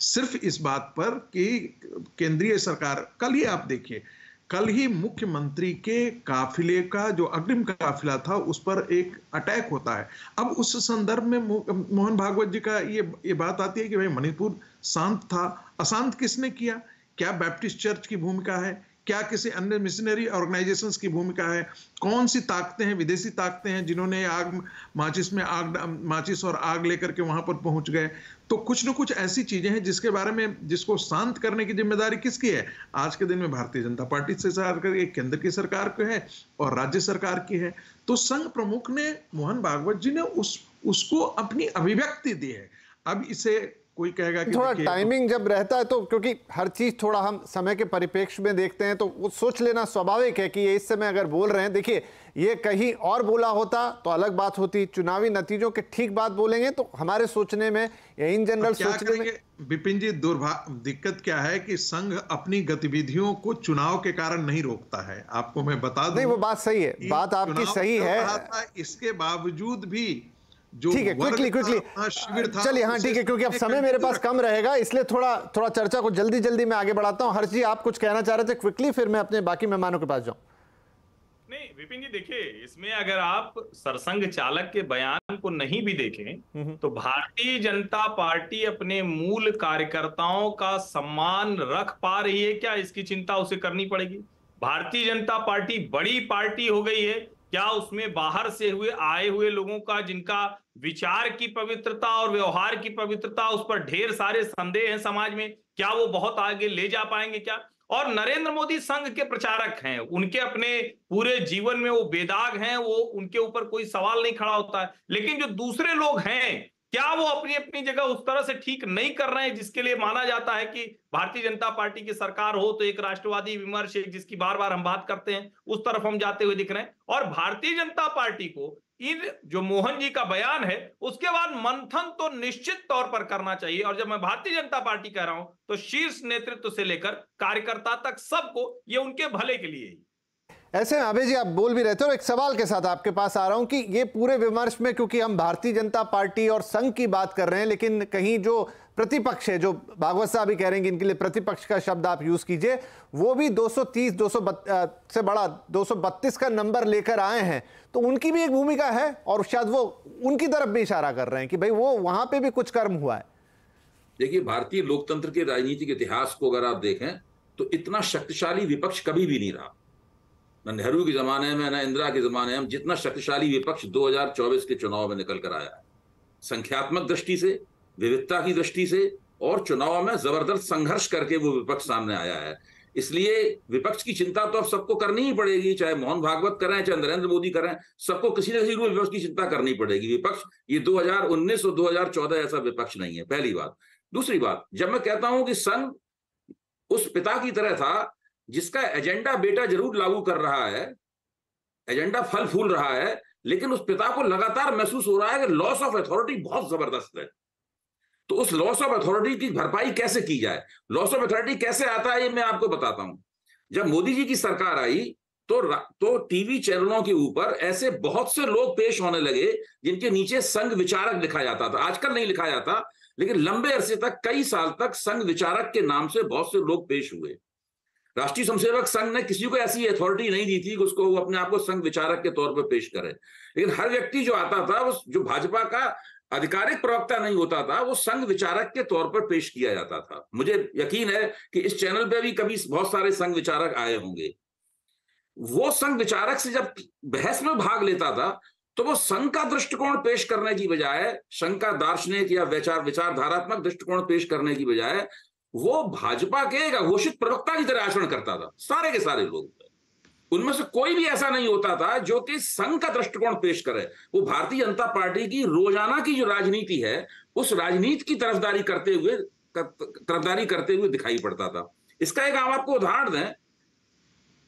सिर्फ इस बात पर कि केंद्रीय सरकार, कल ही आप देखिए, कल ही मुख्यमंत्री के काफिले का जो अग्रिम काफिला था उस पर एक अटैक होता है। अब उस संदर्भ में मोहन भागवत जी का ये बात आती है कि भाई मणिपुर शांत था, अशांत किसने किया? क्या बैप्टिस्ट चर्च की भूमिका है? क्या किसी अन्य मिशनरी ऑर्गेनाइजेशंस की भूमिका है? कौन सी ताकतें हैं, विदेशी ताकतें हैं जिन्होंने माचिस और आग लेकर के वहां पर पहुंच गए? तो कुछ न कुछ ऐसी चीजें हैं जिसके बारे में, जिसको शांत करने की जिम्मेदारी किसकी है? आज के दिन में भारतीय जनता पार्टी से सरकार, केंद्र की सरकार की है और राज्य सरकार की है। तो संघ प्रमुख ने, मोहन भागवत जी ने उसको अपनी अभिव्यक्ति दी है। अब इसे कोई कहेगा कि थोड़ा टाइमिंग जब रहता है तो, क्योंकि हर चीज थोड़ा हम समय के परिप्रेक्ष्य में देखते हैं, तो वो सोच लेना स्वाभाविक है कि ये इस समय अगर बोल रहे हैं, देखिए ये कहीं और बोला होता तो अलग बात होती, चुनावी नतीजों के ठीक बात बोलेंगे तो हमारे सोचने में या इन जनरल सोचने में। विपिन जी, दिक्कत क्या है कि संघ अपनी गतिविधियों को चुनाव के कारण नहीं रोकता है। आपको मैं बता दूं, नहीं वो बात सही है, बात आपकी सही है। इसके बावजूद भी ठीक है, क्विकली चलिए, हाँ ठीक है, क्योंकि अब समय मेरे पास कम रहेगा, इसलिए थोड़ा चर्चा को जल्दी मैं आगे बढ़ाता हूं। हर्ष जी, आप कुछ कहना चाह रहे थे क्विकली, फिर मैं अपने बाकी मेहमानों के पास जाऊं। नहीं विपिन जी, देखिए इसमें अगर आप सरसंघ चालक के बयान को नहीं भी देखें तो भारतीय जनता पार्टी अपने मूल कार्यकर्ताओं का सम्मान रख पा रही है क्या, इसकी चिंता उसे करनी पड़ेगी। भारतीय जनता पार्टी बड़ी पार्टी हो गई है, क्या उसमें बाहर से आए हुए लोगों का, जिनका विचार की पवित्रता और व्यवहार की पवित्रता, उस पर ढेर सारे संदेह हैं समाज में, क्या वो बहुत आगे ले जा पाएंगे क्या? और नरेंद्र मोदी संघ के प्रचारक हैं, उनके अपने पूरे जीवन में वो बेदाग हैं, वो उनके ऊपर कोई सवाल नहीं खड़ा होता है। लेकिन जो दूसरे लोग हैं, क्या वो अपनी अपनी जगह उस तरह से ठीक नहीं कर रहे हैं जिसके लिए माना जाता है कि भारतीय जनता पार्टी की सरकार हो तो एक राष्ट्रवादी विमर्श, जिसकी बार बार हम बात करते हैं, उस तरफ हम जाते हुए दिख रहे हैं। और भारतीय जनता पार्टी को इन जो मोहन जी का बयान है उसके बाद मंथन तो निश्चित तौर पर करना चाहिए। और जब मैं भारतीय जनता पार्टी कह रहा हूं तो शीर्ष नेतृत्व से लेकर कार्यकर्ता तक सबको, ये उनके भले के लिए ही। ऐसे में अभय जी, आप बोल भी रहे थे और एक सवाल के साथ आपके पास आ रहा हूं कि ये पूरे विमर्श में, क्योंकि हम भारतीय जनता पार्टी और संघ की बात कर रहे हैं, लेकिन कहीं जो प्रतिपक्ष है, जो भागवत साहब भी कह रहे हैं कि इनके लिए प्रतिपक्ष का शब्द आप यूज कीजिए, वो भी 230 से बड़ा 232 का नंबर लेकर आए हैं, तो उनकी भी एक भूमिका है और शायद वो उनकी तरफ भी इशारा कर रहे हैं कि भाई वो वहां पे भी कुछ कर्म हुआ है। देखिए, भारतीय लोकतंत्र के राजनीतिक इतिहास को अगर आप देखें तो इतना शक्तिशाली विपक्ष कभी भी नहीं रहा, न नेहरू के जमाने में, न इंदिरा के जमाने में। जितना शक्तिशाली विपक्ष 2024 के चुनाव में निकल कर आया है, संख्यात्मक दृष्टि से, विविधता की दृष्टि से, और चुनाव में जबरदस्त संघर्ष करके वो विपक्ष सामने आया है। इसलिए विपक्ष की चिंता तो अब सबको करनी ही पड़ेगी, चाहे मोहन भागवत करें, चाहे नरेंद्र मोदी करें, सबको किसी न किसी रूप में विपक्ष की चिंता करनी पड़ेगी। विपक्ष ये 2019 और 2014 ऐसा विपक्ष नहीं है, पहली बात। दूसरी बात, जब मैं कहता हूं कि संघ उस पिता की तरह था जिसका एजेंडा बेटा जरूर लागू कर रहा है, एजेंडा फल फूल रहा है, लेकिन उस पिता को लगातार महसूस हो रहा है कि लॉस ऑफ अथॉरिटी बहुत जबरदस्त है। तो उस लॉस ऑफ अथॉरिटी की भरपाई कैसे की जाए? लॉस ऑफ अथॉरिटी कैसे आता है ये मैं आपको बताता हूं। जब मोदी जी की सरकार आई तो टीवी चैनलों के ऊपर ऐसे बहुत से लोग पेश होने लगे जिनके नीचे संघ विचारक लिखा जाता था। आजकल नहीं लिखा जाता, लेकिन लंबे अरसे तक, कई साल तक संघ विचारक के नाम से बहुत से लोग पेश हुए। राष्ट्रीय स्वयंसेवक संघ ने किसी को ऐसी अथॉरिटी नहीं दी थी कि उसको वो अपने आप को संघ विचारक के तौर पर पेश करे, लेकिन हर व्यक्ति जो आता था, वो जो भाजपा का आधिकारिक प्रवक्ता नहीं होता था, वो संघ विचारक के तौर पर पेश किया जाता था। मुझे यकीन है कि इस चैनल पे भी कभी बहुत सारे संघ विचारक आए होंगे। वो संघ विचारक से जब बहस में भाग लेता था तो वो संघ का दृष्टिकोण पेश करने की बजाय, संघ का दार्शनिक या विचारधारात्मक दृष्टिकोण पेश करने की बजाय, वो भाजपा के एक अघोषित प्रवक्ता की तरह आचरण करता था। सारे के सारे लोग, उनमें से कोई भी ऐसा नहीं होता था जो कि संघ का दृष्टिकोण पेश करे। वो भारतीय जनता पार्टी की रोजाना की जो राजनीति है, उस राजनीति की तरफदारी करते हुए दिखाई पड़ता था। इसका एक हम आपको उदाहरण दें,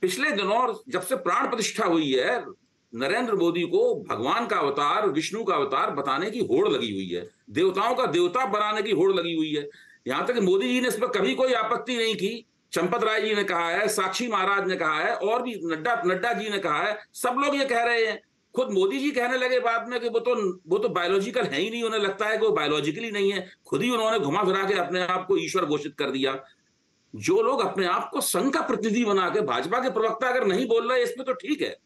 पिछले दिनों जब से प्राण प्रतिष्ठा हुई है, नरेंद्र मोदी को भगवान का अवतार, विष्णु का अवतार बताने की होड़ लगी हुई है, देवताओं का देवता बनाने की होड़ लगी हुई है। यहां तक मोदी जी ने इस पर कभी कोई आपत्ति नहीं की। चंपत राय जी ने कहा है, साक्षी महाराज ने कहा है, और भी नड्डा जी ने कहा है, सब लोग ये कह रहे हैं। खुद मोदी जी कहने लगे बाद में कि वो तो बायोलॉजिकल है ही नहीं, उन्हें लगता है कि वो बायोलॉजिकली नहीं है। खुद ही उन्होंने घुमा फिरा के अपने आप को ईश्वर घोषित कर दिया। जो लोग अपने आप को संघ का प्रतिनिधि बना के, भाजपा के प्रवक्ता अगर नहीं बोल रहे इसमें तो ठीक है।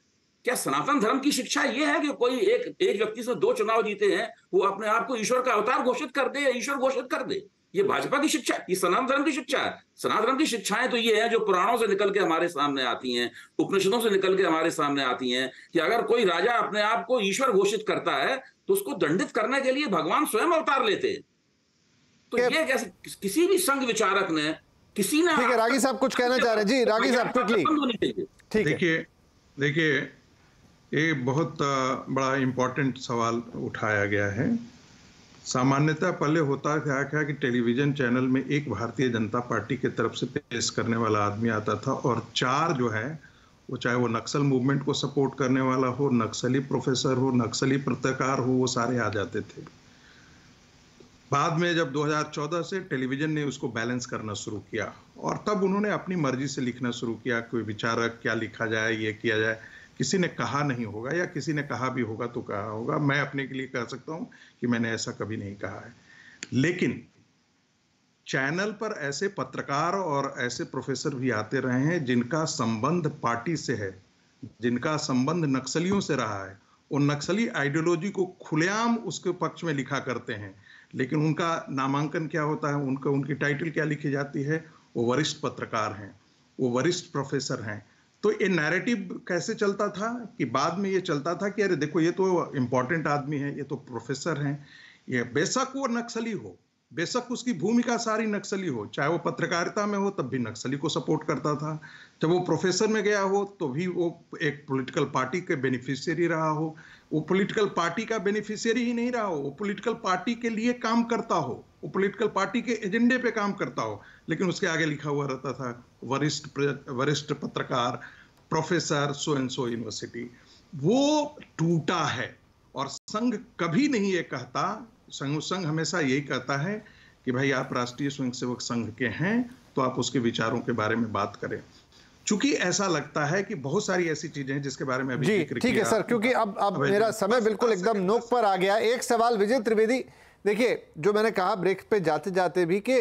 क्या सनातन धर्म की शिक्षा ये है कि कोई एक व्यक्ति से 2 चुनाव जीते हैं, वो अपने आप को ईश्वर का अवतार घोषित कर दे या ईश्वर घोषित कर दे? ये भाजपा की शिक्षा, ये सनातन धर्म की शिक्षा है। सनातन धर्म की शिक्षाएं तो ये है जो पुराणों से निकल के हमारे सामने आती हैं, उपनिषदों से निकल के हमारे सामने आती हैं, कि अगर कोई राजा अपने आप को ईश्वर घोषित करता है तो उसको दंडित करने के लिए भगवान स्वयं अवतार लेते हैं। तो ये कैसे किसी भी संघ विचारक ने, किसी ने, ठीक है, रागी साहब कुछ कहना चाह रहे हैं। जी रागी साहब क्विकली। ठीक है, देखिए ये बहुत बड़ा इंपॉर्टेंट सवाल उठाया गया है। सामान्यतः पहले होता था क्या कि टेलीविजन चैनल में एक भारतीय जनता पार्टी की तरफ से पेश करने वाला आदमी आता था और 4 जो है वो, चाहे वो नक्सल मूवमेंट को सपोर्ट करने वाला हो, नक्सली प्रोफेसर हो, नक्सली पत्रकार हो, वो सारे आ जाते थे। बाद में जब 2014 से टेलीविजन ने उसको बैलेंस करना शुरू किया और तब उन्होंने अपनी मर्जी से लिखना शुरू किया, कोई विचारक क्या लिखा जाए, ये किया जाए। किसी ने कहा नहीं होगा, या किसी ने कहा भी होगा तो कहा होगा। मैं अपने के लिए कह सकता हूं कि मैंने ऐसा कभी नहीं कहा है। लेकिन चैनल पर ऐसे पत्रकार और ऐसे प्रोफेसर भी आते रहे हैं जिनका संबंध पार्टी से है, जिनका संबंध नक्सलियों से रहा है। वो नक्सली आइडियोलॉजी को खुलेआम उसके पक्ष में लिखा करते हैं, लेकिन उनका नामांकन क्या होता है, उनकी टाइटल क्या लिखी जाती है? वो वरिष्ठ पत्रकार हैं, वो वरिष्ठ प्रोफेसर हैं। तो ये नैरेटिव कैसे चलता था कि बाद में ये चलता था कि अरे देखो ये तो इम्पोर्टेंट आदमी है, ये तो प्रोफेसर हैं, ये बेशक वो नक्सली हो, बेशक उसकी भूमिका सारी नक्सली हो, चाहे वो पत्रकारिता में हो तब भी नक्सली को सपोर्ट करता था, जब वो प्रोफेसर में गया हो तो भी वो एक पॉलिटिकल पार्टी के बेनिफिशियरी रहा हो, वो पॉलिटिकल पार्टी का बेनिफिशियरी ही नहीं रहा हो, वो पॉलिटिकल पार्टी के लिए काम करता हो, वो पॉलिटिकल पार्टी के एजेंडे पे काम करता हो, लेकिन उसके आगे लिखा हुआ रहता था वरिष्ठ पत्रकार, professor so and so university. वो टूटा है और संघ कभी नहीं ये कहता, संघ हमेशा यही कहता है कि भाई आप राष्ट्रीय स्वयंसेवक संघ के हैं तो आप उसके विचारों के बारे में बात करें। चूंकि ऐसा लगता है कि बहुत सारी ऐसी चीजें हैं जिसके बारे में अभी जिक्र किया। ठीक है सर, क्योंकि अब मेरा समय बिल्कुल एकदम नोक पर आ गया। एक सवाल विजय त्रिवेदी, देखिए जो मैंने कहा ब्रेक पे जाते जाते भी कि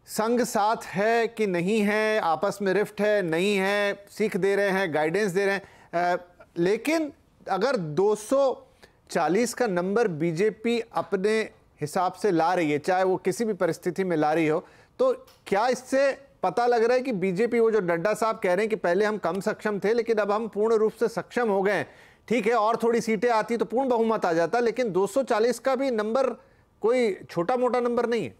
संघ साथ है कि नहीं है, आपस में रिफ्ट है नहीं है, सीख दे रहे हैं, गाइडेंस दे रहे हैं, लेकिन अगर 240 का नंबर बीजेपी अपने हिसाब से ला रही है, चाहे वो किसी भी परिस्थिति में ला रही हो, तो क्या इससे पता लग रहा है कि बीजेपी, वो जो नड्डा साहब कह रहे हैं कि पहले हम कम सक्षम थे लेकिन अब हम पूर्ण रूप से सक्षम हो गए, ठीक है और थोड़ी सीटें आती तो पूर्ण बहुमत आ जाता, लेकिन 240 का भी नंबर कोई छोटा मोटा नंबर नहीं है?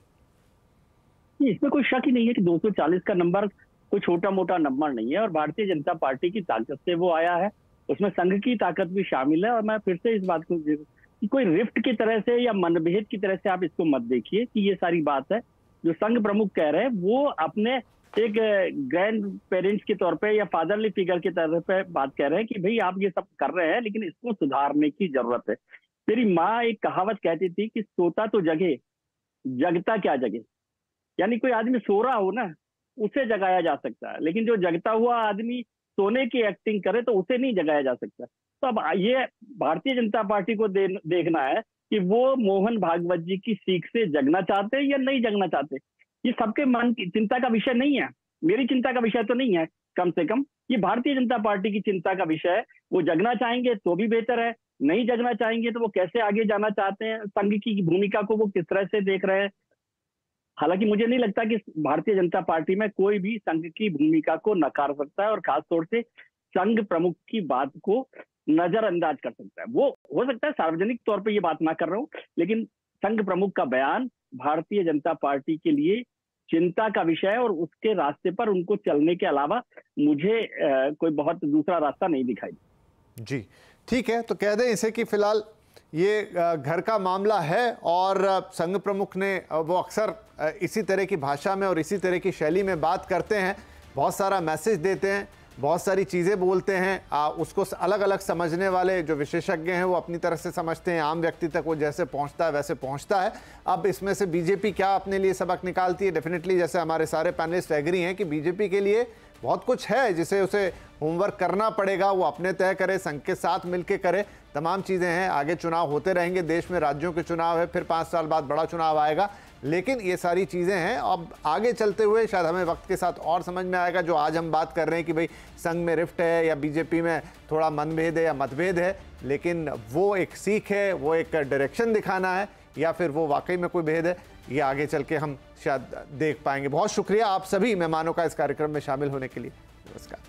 इसमें कोई शक ही नहीं है कि 240 का नंबर कोई छोटा मोटा नंबर नहीं है और भारतीय जनता पार्टी की ताकत से वो आया है, उसमें संघ की ताकत भी शामिल है। और मैं फिर से इस बात को कि कोई रिफ्ट की तरह से या मनभेद की तरह से आप इसको मत देखिए कि ये सारी बात है। जो संघ प्रमुख कह रहे हैं वो अपने एक ग्रैंड पेरेंट्स के तौर पे या फादरली फिगर के तौर पे बात कह रहे हैं कि भाई आप ये सब कर रहे हैं लेकिन इसको सुधारने की जरूरत है। मेरी माँ एक कहावत कहती थी कि सोता तो जगे, जगता क्या जगे। यानी कोई आदमी सो रहा हो ना उसे जगाया जा सकता है, लेकिन जो जगता हुआ आदमी सोने की एक्टिंग करे तो उसे नहीं जगाया जा सकता। तो अब ये भारतीय जनता पार्टी को देखना है कि वो मोहन भागवत जी की सीख से जगना चाहते हैं या नहीं जगना चाहते। ये सबके मन की चिंता का विषय नहीं है, मेरी चिंता का विषय तो नहीं है, कम से कम ये भारतीय जनता पार्टी की चिंता का विषय है। वो जगना चाहेंगे तो भी बेहतर है, नहीं जगना चाहेंगे तो वो कैसे आगे जाना चाहते हैं, संघ की भूमिका को वो किस तरह से देख रहे हैं। हालांकि मुझे नहीं लगता कि भारतीय जनता पार्टी में कोई भी संघ की भूमिका को नकार सकता है और खासतौर से संघ प्रमुख की बात को नजरअंदाज कर सकता है। वो हो सकता है सार्वजनिक तौर पे ये बात ना कर रहा हूं, लेकिन संघ प्रमुख का बयान भारतीय जनता पार्टी के लिए चिंता का विषय है और उसके रास्ते पर उनको चलने के अलावा मुझे कोई बहुत दूसरा रास्ता नहीं दिखाई। जी ठीक है, तो कह दें इसे कि फिलहाल ये घर का मामला है और संघ प्रमुख ने वो अक्सर इसी तरह की भाषा में और इसी तरह की शैली में बात करते हैं, बहुत सारा मैसेज देते हैं, बहुत सारी चीज़ें बोलते हैं, उसको अलग अलग समझने वाले जो विशेषज्ञ हैं वो अपनी तरह से समझते हैं, आम व्यक्ति तक वो जैसे पहुंचता है वैसे पहुंचता है। अब इसमें से बीजेपी क्या अपने लिए सबक निकालती है? डेफिनेटली जैसे हमारे सारे पैनलिस्ट एग्री हैं कि बीजेपी के लिए बहुत कुछ है जिसे उसे होमवर्क करना पड़ेगा, वो अपने तय करे, संघ के साथ मिलकर करे, तमाम चीज़ें हैं। आगे चुनाव होते रहेंगे, देश में राज्यों के चुनाव है, फिर 5 साल बाद बड़ा चुनाव आएगा, लेकिन ये सारी चीज़ें हैं। अब आगे चलते हुए शायद हमें वक्त के साथ और समझ में आएगा। जो आज हम बात कर रहे हैं कि भाई संघ में रिफ्ट है या बीजेपी में थोड़ा मनभेद है या मतभेद है, लेकिन वो एक सीख है, वो एक डायरेक्शन दिखाना है या फिर वो वाकई में कोई भेद है, ये आगे चल के हम शायद देख पाएंगे। बहुत शुक्रिया आप सभी मेहमानों का इस कार्यक्रम में शामिल होने के लिए। नमस्कार।